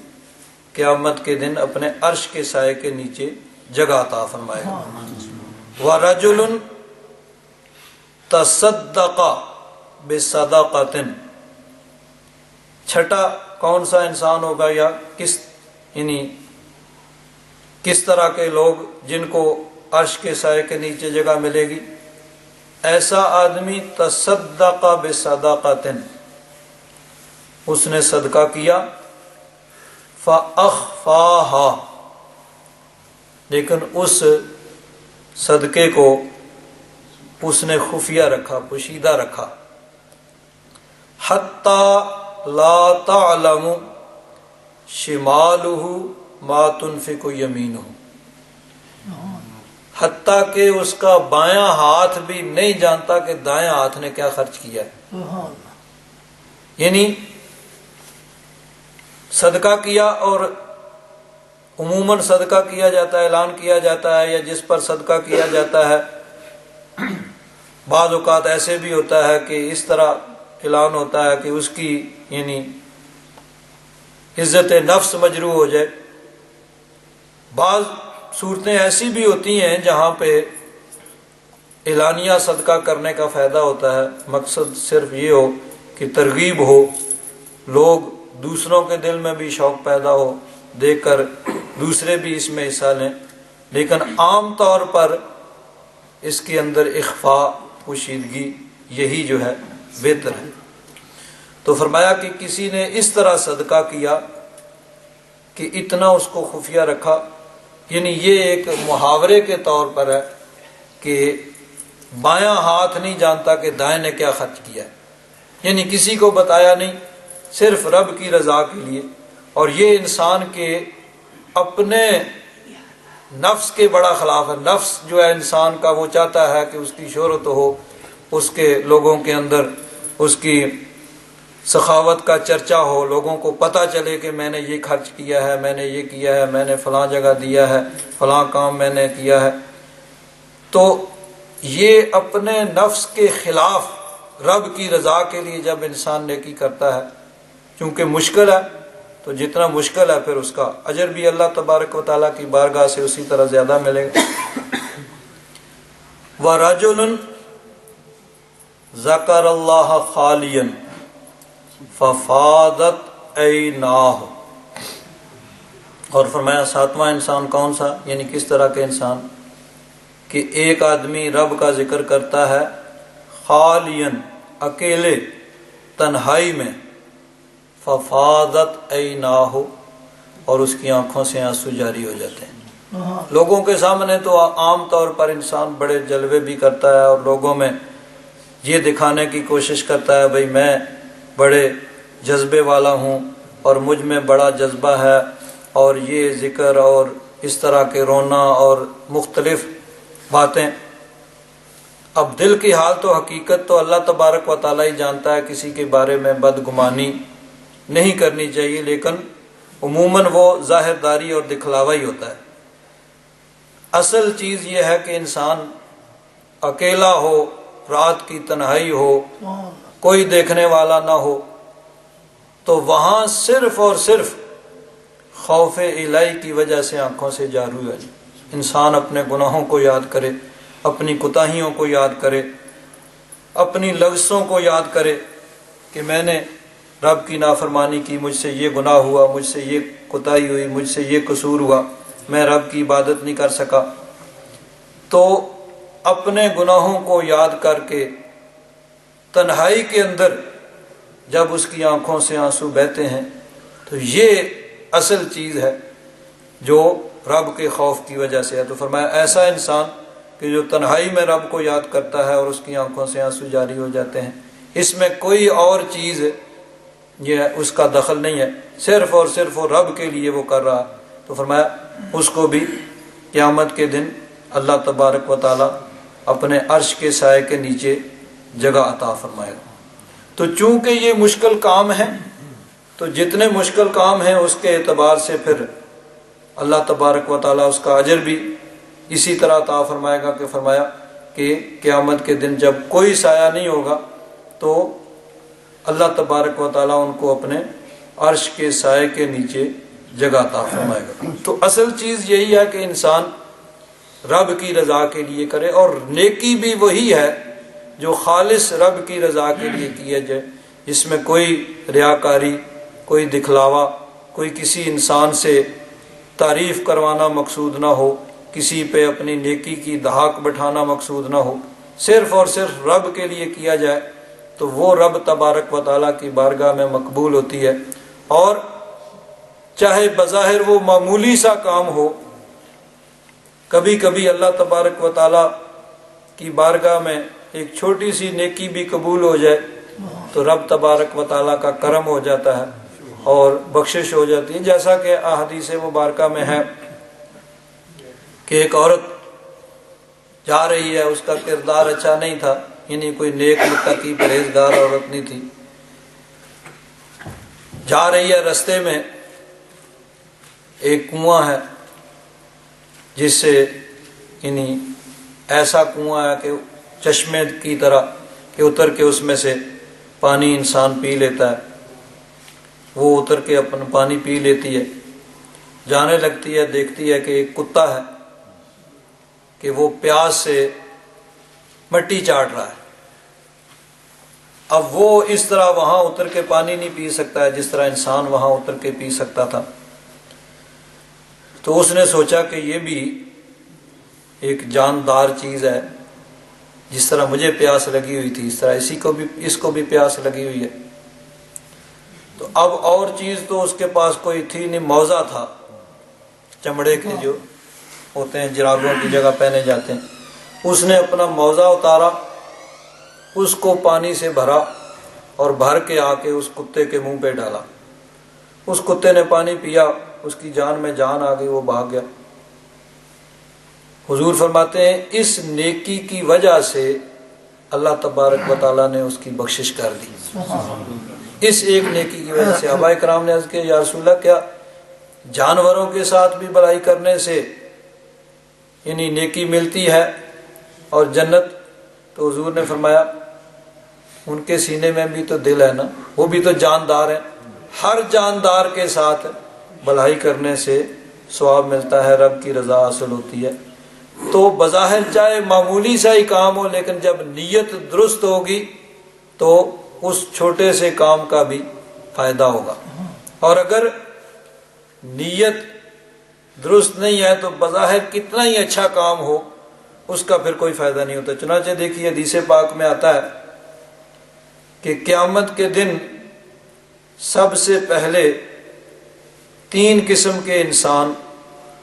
S2: قیامت کے دن اپنے عرش کے سائے کے نیچے جگہ عطا فرمائے گا۔ وَرَجُلٌ تَصَدَّقَ بِصَدَقَةٍ، چھٹا کون سا انسان ہوگا یا کس طرح کے لوگ جن کو عرش کے سائے کے نیچے جگہ ملے گی؟ ایسا آدمی تصدق بصدقۃ، اس نے صدقہ کیا، فأخفاها، لیکن اس صدقے کو اس نے خفیہ رکھا، پوشیدہ رکھا، حتی لا تعلم شمالہ ما تنفق یمینہ، حتیٰ کہ اس کا بایاں ہاتھ بھی نہیں جانتا کہ دائیں ہاتھ نے کیا خرچ کیا ہے۔ یعنی صدقہ کیا، اور عموماً صدقہ کیا جاتا ہے، اعلان کیا جاتا ہے، یا جس پر صدقہ کیا جاتا ہے بعض اوقات ایسے بھی ہوتا ہے کہ اس طرح اعلان ہوتا ہے کہ اس کی یعنی عزت نفس مجروح ہو جائے۔ بعض صورتیں ایسی بھی ہوتی ہیں جہاں پہ اعلانیہ صدقہ کرنے کا فائدہ ہوتا ہے، مقصد صرف یہ ہو کہ ترغیب ہو، لوگ دوسروں کے دل میں بھی شوق پیدا ہو، دیکھ کر دوسرے بھی اس میں حصہ لیں، لیکن عام طور پر اس کے اندر اخفاء، پوشیدگی یہی جو ہے بہتر ہے۔ تو فرمایا کہ کسی نے اس طرح صدقہ کیا کہ اتنا اس کو خفیہ رکھا، یعنی یہ ایک محاورے کے طور پر ہے کہ بایاں ہاتھ نہیں جانتا کہ دائیں نے کیا خرچ کیا ہے، یعنی کسی کو بتایا نہیں، صرف رب کی رضا کے لیے۔ اور یہ انسان کے اپنے نفس کے بڑا خلاف ہے۔ نفس جو ہے انسان کا، وہ چاہتا ہے کہ اس کی شہرت ہو، اس کے لوگوں کے اندر اس کی سخاوت کا چرچا ہو، لوگوں کو پتہ چلے کہ میں نے یہ خرچ کیا ہے، میں نے یہ کیا ہے، میں نے فلاں جگہ دیا ہے، فلاں کام میں نے کیا ہے۔ تو یہ اپنے نفس کے خلاف رب کی رضا کے لیے جب انسان نیکی کرتا ہے، چونکہ مشکل ہے، تو جتنا مشکل ہے پھر اس کا اجر بھی اللہ تبارک و تعالیٰ کی بارگاہ سے اسی طرح زیادہ ملے گا۔ وَرَجُلٌ ذَكَرَ اللَّهَ خَالِيًا فَفَاضَتْ عَيْنَاهُ، اور فرمایا ساتواں انسان کون سا، یعنی کس طرح کے انسان، کہ ایک آدمی رب کا ذکر کرتا ہے خالیاً، اکیلے، تنہائی میں، ففاضت عیناہ، اور اس کی آنکھوں سے آنسو جاری ہو جاتے ہیں۔ لوگوں کے سامنے تو عام طور پر انسان بڑے جلوے بھی کرتا ہے اور لوگوں میں یہ دکھانے کی کوشش کرتا ہے بھئی میں بڑے جذبے والا ہوں اور مجھ میں بڑا جذبہ ہے، اور یہ ذکر اور اس طرح کے رونا اور مختلف باتیں۔ اب دل کی حال تو حقیقت تو اللہ تبارک و تعالیٰ ہی جانتا ہے، کسی کے بارے میں بدگمانی نہیں کرنی چاہیے، لیکن عموماً وہ ظاہر داری اور دکھلاوا ہی ہوتا ہے۔ اصل چیز یہ ہے کہ انسان اکیلا ہو، رات کی تنہائی ہو، کوئی دیکھنے والا نہ ہو، تو وہاں صرف اور صرف خوف الہی کی وجہ سے آنکھوں سے جاری ہے۔ انسان اپنے گناہوں کو یاد کرے، اپنی کوتاہیوں کو یاد کرے، اپنی لغزشوں کو یاد کرے کہ میں نے رب کی نافرمانی کی، مجھ سے یہ گناہ ہوا، مجھ سے یہ کوتاہی ہوئی، مجھ سے یہ قصور ہوا، میں رب کی عبادت نہیں کر سکا۔ تو اپنے گناہوں کو یاد کر کے تنہائی کے اندر جب اس کی آنکھوں سے آنسو بہتے ہیں تو یہ اصل چیز ہے جو رب کے خوف کی وجہ سے ہے۔ تو فرمایا ایسا انسان کہ جو تنہائی میں رب کو یاد کرتا ہے اور اس کی آنکھوں سے آنسو جاری ہو جاتے ہیں، اس میں کوئی اور چیز یہ اس کا دخل نہیں ہے، صرف اور صرف وہ رب کے لیے وہ کر رہا۔ تو فرمایا اس کو بھی قیامت کے دن اللہ تبارک و تعالی اپنے عرش کے سائے کے نیچے جگہ عطا فرمائے گا۔ تو چونکہ یہ مشکل کام ہے، تو جتنے مشکل کام ہیں اس کے اعتبار سے پھر اللہ تبارک و تعالیٰ اس کا اجر بھی اسی طرح عطا فرمائے گا کہ فرمایا کہ قیامت کے دن جب کوئی سایہ نہیں ہوگا تو اللہ تبارک و تعالیٰ ان کو اپنے عرش کے سائے کے نیچے جگہ عطا فرمائے گا۔ تو اصل چیز یہی ہے کہ انسان رب کی رضا کے لیے کرے، اور نیکی بھی وہی ہے جو خالص رب کی رضا کے لیے کیا جائے، جس میں کوئی ریاکاری، کوئی دکھلاوا، کوئی کسی انسان سے تعریف کروانا مقصود نہ ہو، کسی پہ اپنی نیکی کی دھاک بٹھانا مقصود نہ ہو، صرف اور صرف رب کے لیے کیا جائے تو وہ رب تبارک و تعالیٰ کی بارگاہ میں مقبول ہوتی ہے۔ اور چاہے بظاہر وہ معمولی سا کام ہو، کبھی کبھی اللہ تبارک و تعالیٰ کی بارگاہ میں ایک چھوٹی سی نیکی بھی قبول ہو جائے تو رب تبارک و تعالیٰ کا کرم ہو جاتا ہے اور بخشش ہو جاتی ہے۔ جیسا کہ احادیث مبارکہ میں ہے کہ ایک عورت جا رہی ہے، اس کا کردار اچھا نہیں تھا، یعنی کوئی نیک متقی پرہیزگار عورت نہیں تھی، جا رہی ہے، رستے میں ایک کنواں ہے جس سے یعنی ایسا کنواں ہے کہ چشمے کی طرح کہ اتر کے اس میں سے پانی انسان پی لیتا ہے، وہ اتر کے اپنا پانی پی لیتی ہے، جانے لگتی ہے، دیکھتی ہے کہ ایک کتا ہے کہ وہ پیاس سے مٹی چاٹ رہا ہے۔ اب وہ اس طرح وہاں اتر کے پانی نہیں پی سکتا ہے جس طرح انسان وہاں اتر کے پی سکتا تھا۔ تو اس نے سوچا کہ یہ بھی ایک جاندار چیز ہے، جس طرح مجھے پیاس لگی ہوئی تھی اس طرح اس کو بھی پیاس لگی ہوئی ہے۔ تو اب اور چیز تو اس کے پاس کوئی تھی نہیں، موزہ تھا، چمڑے کے جو ہوتے ہیں جرابوں کی جگہ پہنے جاتے ہیں، اس نے اپنا موزہ اتارا، اس کو پانی سے بھرا اور بھر کے آ کے اس کتے کے منہ پہ ڈالا۔ اس کتے نے پانی پیا، اس کی جان میں جان آ گئی، وہ بھاگ گیا۔ حضور فرماتے ہیں اس نیکی کی وجہ سے اللہ تبارک و تعالیٰ نے اس کی بخشش کر دی، اس ایک نیکی کی وجہ سے۔ صحابہ کرام نے عرض کیا یا رسول اللہ کیا جانوروں کے ساتھ بھی بھلائی کرنے سے یعنی نیکی ملتی ہے اور جنت؟ تو حضور نے فرمایا ان کے سینے میں بھی تو دل ہے نا، وہ بھی تو جاندار ہیں، ہر جاندار کے ساتھ بھلائی کرنے سے ثواب ملتا ہے، رب کی رضا حاصل ہوتی ہے۔ تو بظاہر چاہے معمولی سا ہی کام ہو، لیکن جب نیت درست ہوگی تو اس چھوٹے سے کام کا بھی فائدہ ہوگا، اور اگر نیت درست نہیں ہے تو بظاہر کتنا ہی اچھا کام ہو اس کا پھر کوئی فائدہ نہیں ہوتا۔ چنانچہ دیکھیے حدیث پاک میں آتا ہے کہ قیامت کے دن سب سے پہلے 3 قسم کے انسان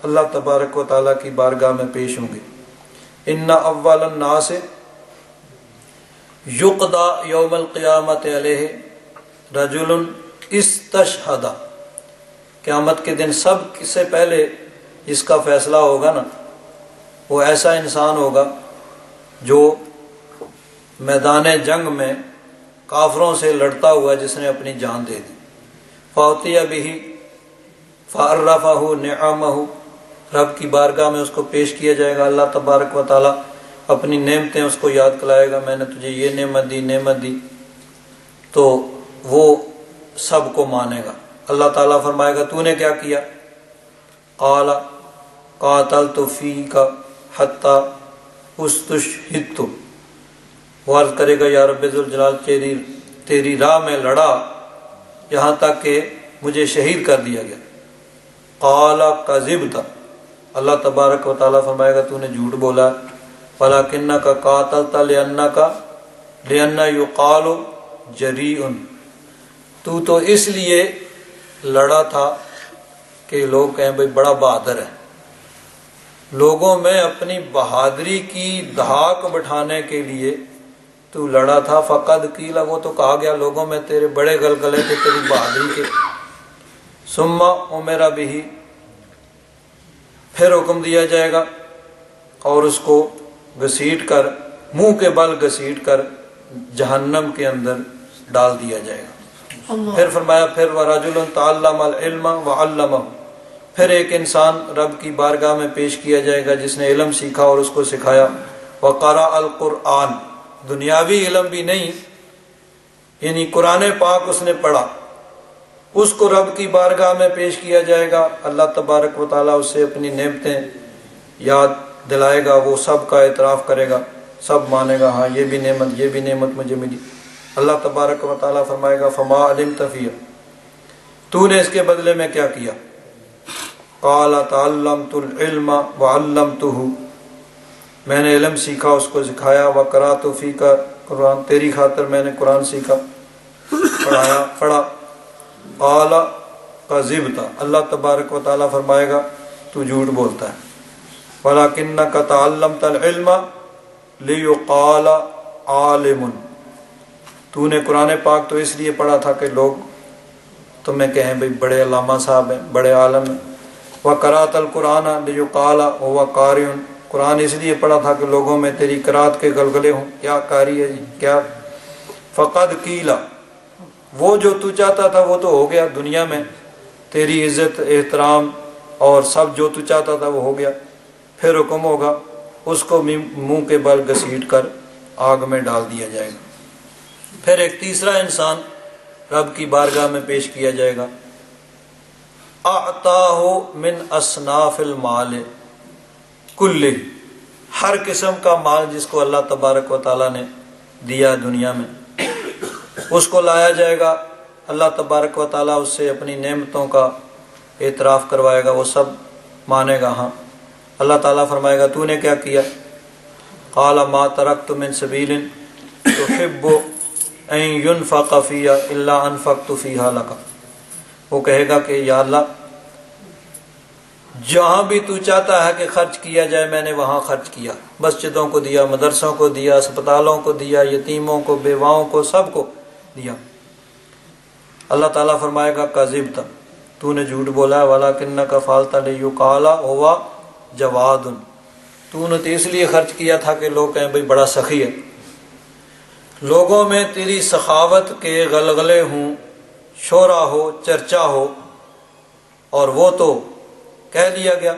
S2: اللہ تبارک و تعالیٰ کی بارگاہ میں پیش ہوں گے۔ ان اول الناس یقضی یوم القیامت علیہ رجل استشہد، قیامت کے دن سب سے پہلے جس کا فیصلہ ہوگا نا وہ ایسا انسان ہوگا جو میدان جنگ میں کافروں سے لڑتا ہوا جس نے اپنی جان دے دی۔ فاوتی بہ فعرفہ نعمہ، رب کی بارگاہ میں اس کو پیش کیا جائے گا اللہ تبارک و تعالی، اپنی نعمتیں اس کو یاد کلائے گا، میں نے تجھے یہ نعمت دی، تو وہ سب کو مانے گا۔ اللہ تعالیٰ فرمائے گا تو نے کیا کیا؟ قال قاتلت فیک حتی استشہدت، وہ عرض کرے گا یا رب ذوالجلال تیری راہ میں لڑا یہاں تک کہ مجھے شہید کر دیا گیا۔ قال کذبت، اللہ تبارک و تعالیٰ فرمائے گا تو نے جھوٹ بولا، ولکنک قاتلت لأن یقال جریء، تو اس لیے لڑا تھا کہ لوگ کہیں بھئی بڑا بہادر ہے۔ لوگوں میں اپنی بہادری کی دھاک بٹھانے کے لیے تو لڑا تھا۔ فقد قیل، وہ تو کہا گیا لوگوں میں تیرے بڑے گلگلے تھے تیری بہادری کے۔ ثم امر بہ، پھر حکم دیا جائے گا اور اس کو گھسیٹ کر، منہ کے بل گھسیٹ کر جہنم کے اندر ڈال دیا جائے گا۔ پھر فرمایا پھر وَرَجُلٌ تَعَلَّمَ الْعِلْمَ وَعَلَّمَهُ، پھر ایک انسان رب کی بارگاہ میں پیش کیا جائے گا جس نے علم سیکھا اور اس کو سکھایا۔ وَقَرَأَ الْقُرْآنَ، دنیاوی علم بھی نہیں، یعنی قرآن پاک اس نے پڑھا، اس کو رب کی بارگاہ میں پیش کیا جائے گا۔ اللہ تبارک و تعالیٰ اس سے اپنی نعمتیں یاد دلائے گا، وہ سب کا اعتراف کرے گا، سب مانے گا ہاں یہ بھی نعمت مجھے ملی۔ اللہ تبارک و تعالیٰ فرمائے گا فما علمت فیہ، تو نے اس کے بدلے میں کیا کیا؟ قال تعلمت العلم وعلمتہ، میں نے علم سیکھا اس کو سکھایا۔ وقرأت فیک قرآن، تیری خاطر میں نے قرآن سیکھا پڑھا۔ قال کذبت، اللہ تبارک و تعالیٰ فرمائے گا تو جھوٹ بولتا ہے۔ ولکنک تعلمت العلم لیقال عالم، تو نے قرآن پاک تو اس لیے پڑھا تھا کہ لوگ تمہیں کہیں بھئی بڑے علامہ صاحب ہیں، بڑے عالم ہیں۔ وقرأت القرآن لیقال هو قارئ، قرآن اس لیے پڑھا تھا کہ لوگوں میں تیری قرات کے گلگلے ہوں، کیا قاری ہے جی کیا۔ فقد قیل، وہ جو تو چاہتا تھا وہ تو ہو گیا دنیا میں، تیری عزت احترام اور سب جو تو چاہتا تھا وہ ہو گیا۔ پھر حکم ہوگا اس کو منہ کے بل گھسیٹ کر آگ میں ڈال دیا جائے گا۔ پھر ایک تیسرا انسان رب کی بارگاہ میں پیش کیا جائے گا۔ اعطاہ من اصناف المال کلہ، ہر قسم کا مال جس کو اللہ تبارک و تعالیٰ نے دیا دنیا میں، اس کو لایا جائے گا۔ اللہ تبارک و تعالیٰ اس سے اپنی نعمتوں کا اعتراف کروائے گا، وہ سب مانے گا ہاں۔ اللہ تعالیٰ فرمائے گا تو نے کیا کیا؟ قال ما ترکت من سبیل تحب ان ينفق فیہا الا انفقت فیہا لک، وہ کہے گا کہ یا اللہ جہاں بھی تو چاہتا ہے کہ خرچ کیا جائے میں نے وہاں خرچ کیا، مسجدوں کو دیا، مدرسوں کو دیا، اسپتالوں کو دیا، یتیموں کو، بیواؤں کو، سب کو دیا۔ اللہ تعالیٰ فرمائے گا کذبت، تو نے جھوٹ بولا ہے۔ ولکنک فعلت لیقال هو جواد، تو نے تو اس لیے خرچ کیا تھا کہ لوگ کہیں بھئی بڑا سخی ہے، لوگوں میں تیری سخاوت کے غلغلے ہوں، شہرا ہو، چرچا ہو، اور وہ تو کہہ دیا گیا،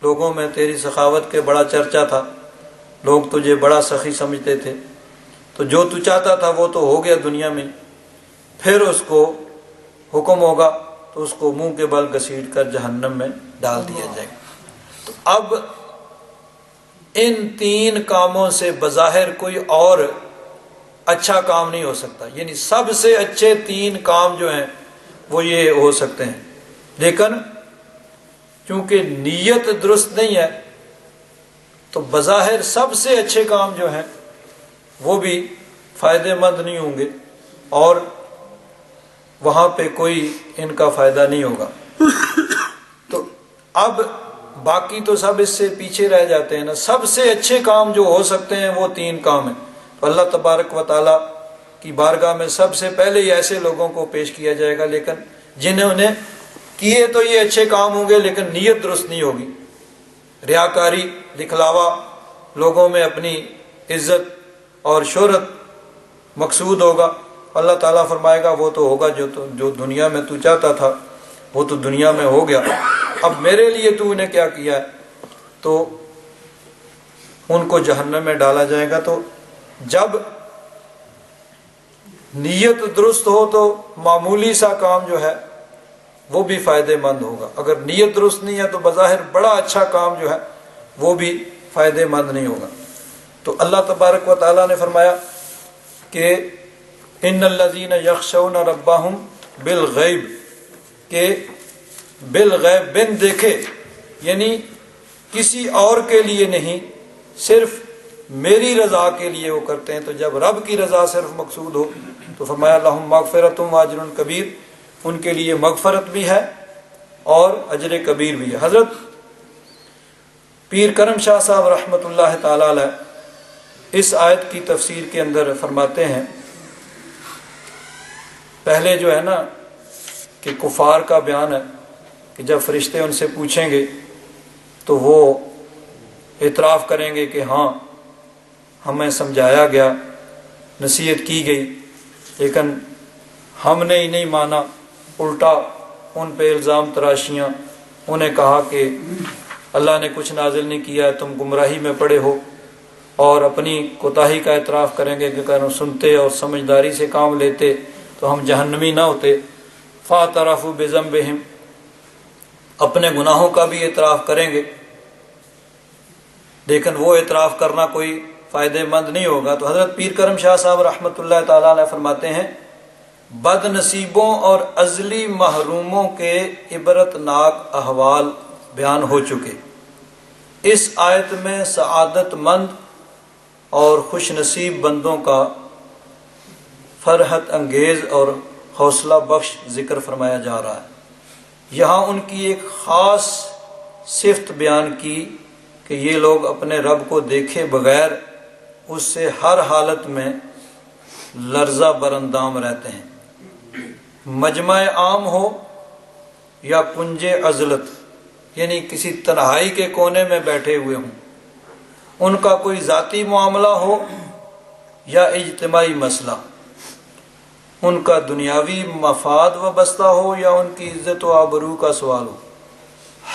S2: لوگوں میں تیری سخاوت کے بڑا چرچا تھا، لوگ تجھے بڑا سخی سمجھتے تھے، تو جو تو چاہتا تھا وہ تو ہو گیا دنیا میں۔ پھر اس کو حکم ہوگا تو اس کو منہ کے بل گھسیٹ کر جہنم میں ڈال دیا جائے گا۔ تو اب ان تین کاموں سے بظاہر کوئی اور اچھا کام نہیں ہو سکتا، یعنی سب سے اچھے تین کام جو ہیں وہ یہ ہو سکتے ہیں، لیکن چونکہ نیت درست نہیں ہے تو بظاہر سب سے اچھے کام جو ہیں وہ بھی فائدہ مند نہیں ہوں گے اور وہاں پہ کوئی ان کا فائدہ نہیں ہوگا۔ تو اب باقی تو سب اس سے پیچھے رہ جاتے ہیں نا۔ سب سے اچھے کام جو ہو سکتے ہیں وہ تین کام ہیں۔ تو اللہ تبارک و تعالیٰ کی بارگاہ میں سب سے پہلے ہی ایسے لوگوں کو پیش کیا جائے گا لیکن جنہوں نے کیے تو یہ اچھے کام ہوں گے لیکن نیت درست نہیں ہوگی، ریاکاری، دکھلاوا، لوگوں میں اپنی عزت اور شہرت مقصود ہوگا۔ اللہ تعالیٰ فرمائے گا وہ تو ہوگا جو دنیا میں تو چاہتا تھا وہ تو دنیا میں ہو گیا، اب میرے لیے تو نے کیا کیا ہے۔ تو ان کو جہنم میں ڈالا جائے گا۔ تو جب نیت درست ہو تو معمولی سا کام جو ہے وہ بھی فائدہ مند ہوگا، اگر نیت درست نہیں ہے تو بظاہر بڑا اچھا کام جو ہے وہ بھی فائدہ مند نہیں ہوگا۔ تو اللہ تبارک و تعالیٰ نے فرمایا کہ ان الذین یخشون ربہم بالغیب، کہ بالغیب بن دیکھے، یعنی کسی اور کے لیے نہیں، صرف میری رضا کے لیے وہ کرتے ہیں۔ تو جب رب کی رضا صرف مقصود ہو تو فرمایا لہم مغفرۃ و اجر کبیر، ان کے لیے مغفرت بھی ہے اور اجر کبیر بھی ہے۔ حضرت پیر کرم شاہ صاحب رحمۃ اللہ تعالی علیہ اس آیت کی تفسیر کے اندر فرماتے ہیں، پہلے جو ہے نا کہ کفار کا بیان ہے کہ جب فرشتے ان سے پوچھیں گے تو وہ اعتراف کریں گے کہ ہاں ہمیں سمجھایا گیا، نصیحت کی گئی، لیکن ہم نے ہی نہیں مانا، الٹا ان پہ الزام تراشیاں، انہیں کہا کہ اللہ نے کچھ نازل نہیں کیا ہے، تم گمراہی میں پڑے ہو، اور اپنی کوتاہی کا اعتراف کریں گے کہ اگر سنتے اور سمجھداری سے کام لیتے تو ہم جہنمی نہ ہوتے۔ فاعترفوا بذنبہم، اپنے گناہوں کا بھی اعتراف کریں گے، لیکن وہ اعتراف کرنا کوئی فائدہ مند نہیں ہوگا۔ تو حضرت پیر کرم شاہ صاحب رحمۃ اللہ تعالیٰ علیہ فرماتے ہیں بد نصیبوں اور ازلی محروموں کے عبرت ناک احوال بیان ہو چکے، اس آیت میں سعادت مند اور خوش نصیب بندوں کا فرحت انگیز اور حوصلہ بخش ذکر فرمایا جا رہا ہے۔ یہاں ان کی ایک خاص صفت بیان کی کہ یہ لوگ اپنے رب کو دیکھے بغیر اس سے ہر حالت میں لرزہ براندام رہتے ہیں، مجمع عام ہو یا کنج عزلت، یعنی کسی تنہائی کے کونے میں بیٹھے ہوئے ہوں، ان کا کوئی ذاتی معاملہ ہو یا اجتماعی مسئلہ، ان کا دنیاوی مفاد وابستہ ہو یا ان کی عزت و آبرو کا سوال ہو،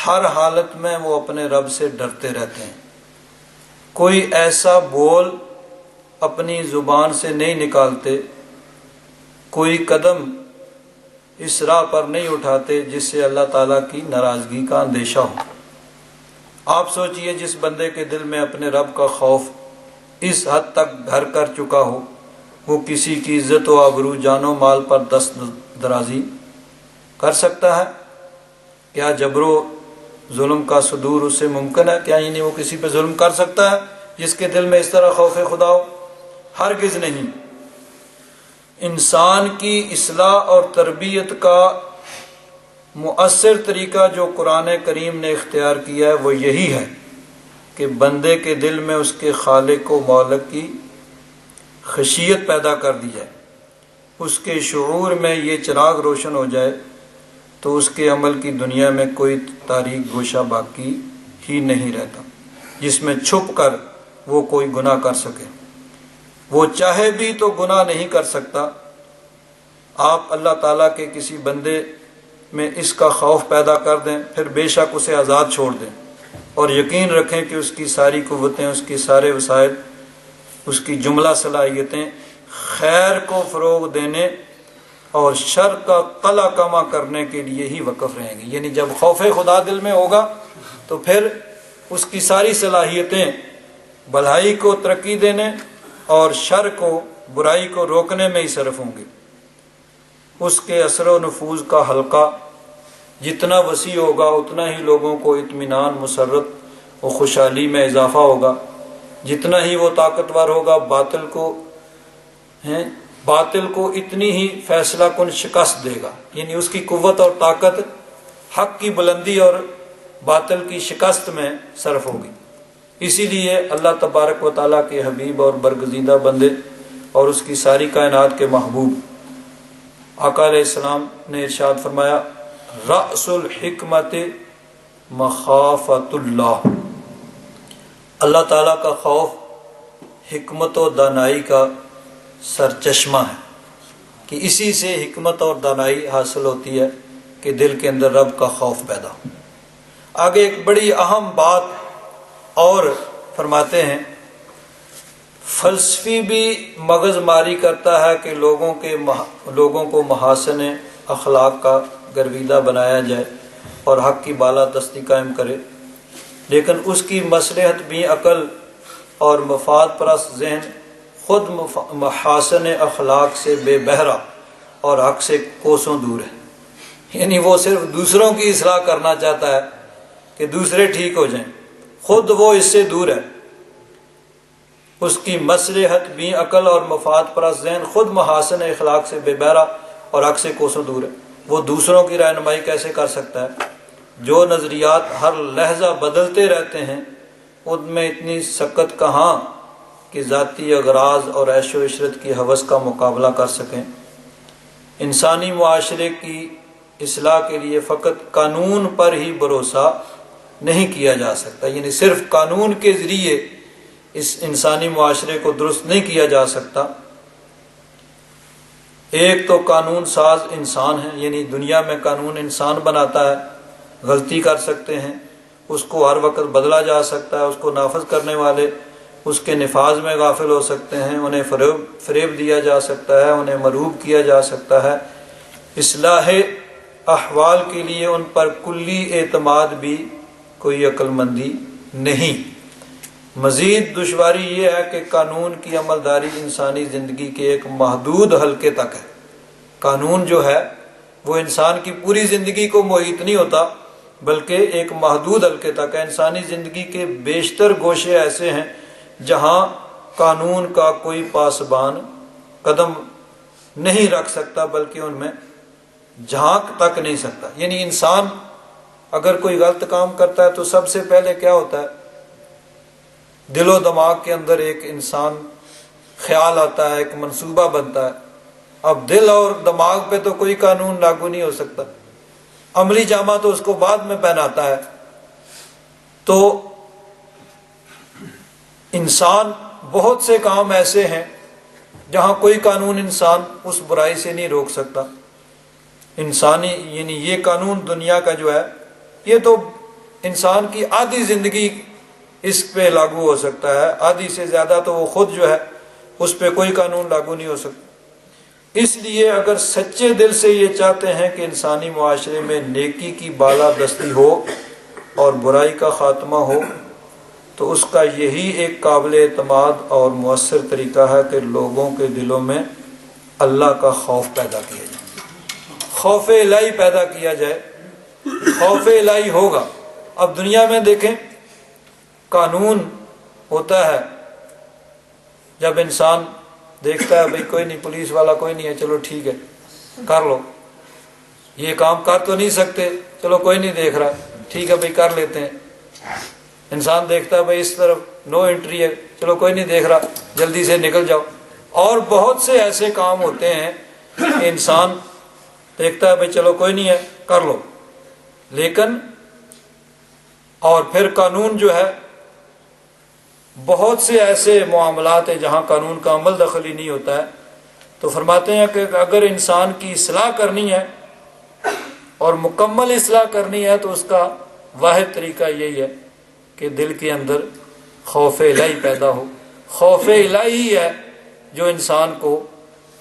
S2: ہر حالت میں وہ اپنے رب سے ڈرتے رہتے ہیں۔ کوئی ایسا بول اپنی زبان سے نہیں نکالتے، کوئی قدم اس راہ پر نہیں اٹھاتے جس سے اللہ تعالیٰ کی ناراضگی کا اندیشہ ہو۔ آپ سوچئے جس بندے کے دل میں اپنے رب کا خوف اس حد تک گھر کر چکا ہو، وہ کسی کی عزت و آبرو جان و مال پر دست درازی کر سکتا ہے؟ کیا جبر و ظلم کا صدور اس سے ممکن ہے؟ کیا یعنی وہ کسی پہ ظلم کر سکتا ہے جس کے دل میں اس طرح خوف خدا ہو؟ ہرگز نہیں۔ انسان کی اصلاح اور تربیت کا مؤثر طریقہ جو قرآن کریم نے اختیار کیا ہے وہ یہی ہے کہ بندے کے دل میں اس کے خالق و مالک کی خشیت پیدا کر دی جائے، اس کے شعور میں یہ چراغ روشن ہو جائے تو اس کے عمل کی دنیا میں کوئی تاریک گوشہ باقی ہی نہیں رہتا جس میں چھپ کر وہ کوئی گناہ کر سکے۔ وہ چاہے بھی تو گناہ نہیں کر سکتا۔ آپ اللہ تعالیٰ کے کسی بندے میں اس کا خوف پیدا کر دیں، پھر بے شک اسے آزاد چھوڑ دیں، اور یقین رکھیں کہ اس کی ساری قوتیں، اس کی سارے وسائل، اس کی جملہ صلاحیتیں خیر کو فروغ دینے اور شر کا قلع کما کرنے کے لیے ہی وقف رہیں گی۔ یعنی جب خوف خدا دل میں ہوگا تو پھر اس کی ساری صلاحیتیں بھلائی کو ترقی دینے اور شر کو، برائی کو روکنے میں ہی صرف ہوں گی۔ اس کے اثر و نفوذ کا حلقہ جتنا وسیع ہوگا اتنا ہی لوگوں کو اطمینان، مسرت و خوشحالی میں اضافہ ہوگا، جتنا ہی وہ طاقتور ہوگا باطل کو اتنی ہی فیصلہ کن شکست دے گا۔ یعنی اس کی قوت اور طاقت حق کی بلندی اور باطل کی شکست میں صرف ہوگی۔ اسی لیے اللہ تبارک و تعالیٰ کے حبیب اور برگزیدہ بندے اور اس کی ساری کائنات کے محبوب آقا علیہ السلام نے ارشاد فرمایا رأس الحکمت مخافت اللہ، اللہ تعالیٰ کا خوف حکمت و دانائی کا سرچشمہ ہے، کہ اسی سے حکمت اور دانائی حاصل ہوتی ہے کہ دل کے اندر رب کا خوف پیدا ہو۔ آگے ایک بڑی اہم بات اور فرماتے ہیں فلسفی بھی مغز ماری کرتا ہے کہ لوگوں کو محاسن اخلاق کا گرویدہ بنایا جائے اور حق کی بالا دستی قائم کرے، لیکن اس کی مصلحت بھی عقل اور مفاد پرست ذہن خود محاسن اخلاق سے بے بہرا اور حق سے کوسوں دور ہے۔ یعنی وہ صرف دوسروں کی اصلاح کرنا چاہتا ہے کہ دوسرے ٹھیک ہو جائیں، خود وہ اس سے دور ہے۔ اس کی مصلحت بھی عقل اور مفاد پرست ذہن خود محاسن اخلاق سے بے بہرا اور حق سے کوسوں دور ہے۔ وہ دوسروں کی رہنمائی کیسے کر سکتا ہے؟ جو نظریات ہر لحظہ بدلتے رہتے ہیں ان میں اتنی سکت کہاں کہ ذاتی اغراض اور عیش و عشرت کی ہوس کا مقابلہ کر سکیں۔ انسانی معاشرے کی اصلاح کے لیے فقط قانون پر ہی بھروسہ نہیں کیا جا سکتا، یعنی صرف قانون کے ذریعے اس انسانی معاشرے کو درست نہیں کیا جا سکتا۔ ایک تو قانون ساز انسان ہے، یعنی دنیا میں قانون انسان بناتا ہے، غلطی کر سکتے ہیں، اس کو ہر وقت بدلا جا سکتا ہے، اس کو نافذ کرنے والے اس کے نفاذ میں غافل ہو سکتے ہیں، انہیں فریب دیا جا سکتا ہے، انہیں مرعوب کیا جا سکتا ہے۔ اصلاح احوال کے لیے ان پر کلی اعتماد بھی کوئی عقل مندی نہیں۔ مزید دشواری یہ ہے کہ قانون کی عملداری انسانی زندگی کے ایک محدود حلقے تک ہے۔ قانون جو ہے وہ انسان کی پوری زندگی کو محیط نہیں ہوتا، بلکہ ایک محدود حلقے تک ہے۔ انسانی زندگی کے بیشتر گوشے ایسے ہیں جہاں قانون کا کوئی پاسبان قدم نہیں رکھ سکتا، بلکہ ان میں جھانک تک نہیں سکتا۔ یعنی انسان اگر کوئی غلط کام کرتا ہے تو سب سے پہلے کیا ہوتا ہے؟ دل و دماغ کے اندر ایک انسان خیال آتا ہے، ایک منصوبہ بنتا ہے۔ اب دل اور دماغ پہ تو کوئی قانون لاگو نہیں ہو سکتا، عملی جامہ تو اس کو بعد میں پہناتا ہے۔ تو انسان بہت سے کام ایسے ہیں جہاں کوئی قانون انسان اس برائی سے نہیں روک سکتا۔ انسانی یعنی یہ قانون دنیا کا جو ہے یہ تو انسان کی آدھی زندگی اس پہ لاگو ہو سکتا ہے، آدھی سے زیادہ تو وہ خود جو ہے اس پہ کوئی قانون لاگو نہیں ہو سکتا۔ اس لیے اگر سچے دل سے یہ چاہتے ہیں کہ انسانی معاشرے میں نیکی کی بالا دستی ہو اور برائی کا خاتمہ ہو، تو اس کا یہی ایک قابل اعتماد اور مؤثر طریقہ ہے کہ لوگوں کے دلوں میں اللہ کا خوف پیدا کیا جائے، خوف الہی پیدا کیا جائے۔ خوف الہی ہوگا۔ اب دنیا میں دیکھیں، قانون ہوتا ہے جب انسان دیکھتا ہے بھئی کوئی نہیں، پولیس والا کوئی نہیں ہے، چلو ٹھیک ہے کر لو، یہ کام کر تو نہیں سکتے، چلو کوئی نہیں دیکھ رہا، ٹھیک ہے بھئی کر لیتے ہیں۔ انسان دیکھتا ہے بھئی اس طرف نو انٹری ہے، چلو کوئی نہیں دیکھ رہا، جلدی سے نکل جاؤ۔ اور بہت سے ایسے کام ہوتے ہیں کہ انسان دیکھتا ہے بھئی چلو کوئی نہیں ہے کر لو، لیکن اور پھر قانون جو ہے بہت سے ایسے معاملات ہیں جہاں قانون کا عمل دخل ہی نہیں ہوتا ہے۔ تو فرماتے ہیں کہ اگر انسان کی اصلاح کرنی ہے اور مکمل اصلاح کرنی ہے تو اس کا واحد طریقہ یہی ہے کہ دل کے اندر خوف الہی پیدا ہو۔ خوف الہی ہے جو انسان کو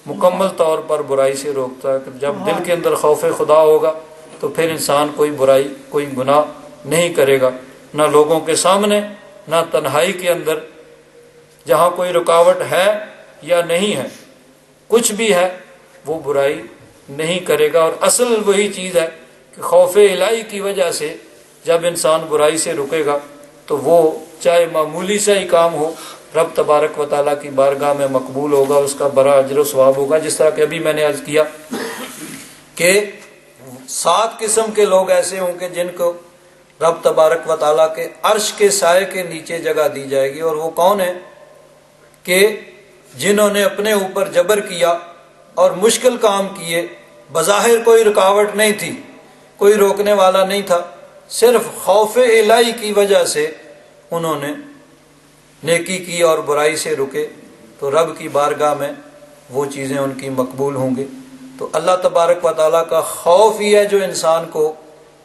S2: مکمل طور پر برائی سے روکتا ہے۔ جب دل کے اندر خوف خدا ہوگا تو پھر انسان کوئی برائی، کوئی گناہ نہیں کرے گا، نہ لوگوں کے سامنے، نہ تنہائی کے اندر، جہاں کوئی رکاوٹ ہے یا نہیں ہے، کچھ بھی ہے وہ برائی نہیں کرے گا۔ اور اصل وہی چیز ہے کہ خوف الہی کی وجہ سے جب انسان برائی سے رکے گا تو وہ چاہے معمولی سا ہی کام ہو، رب تبارک و تعالیٰ کی بارگاہ میں مقبول ہوگا، اس کا بڑا اجر و ثواب ہوگا۔ جس طرح کہ ابھی میں نے عرض کیا کہ 7 قسم کے لوگ ایسے ہوں گے جن کو رب تبارک و تعالیٰ کے عرش کے سائے کے نیچے جگہ دی جائے گی۔ اور وہ کون ہیں؟ کہ جنہوں نے اپنے اوپر جبر کیا اور مشکل کام کیے، بظاہر کوئی رکاوٹ نہیں تھی، کوئی روکنے والا نہیں تھا، صرف خوف الہی کی وجہ سے انہوں نے نیکی کی اور برائی سے رکے، تو رب کی بارگاہ میں وہ چیزیں ان کی مقبول ہوں گی۔ تو اللہ تبارک و تعالیٰ کا خوف ہی ہے جو انسان کو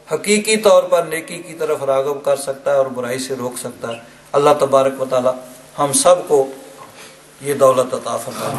S2: حقیقی طور پر نیکی کی طرف راغب کر سکتا ہے اور برائی سے روک سکتا ہے۔ اللہ تبارک و تعالی ہم سب کو یہ دولت عطا فرمائے۔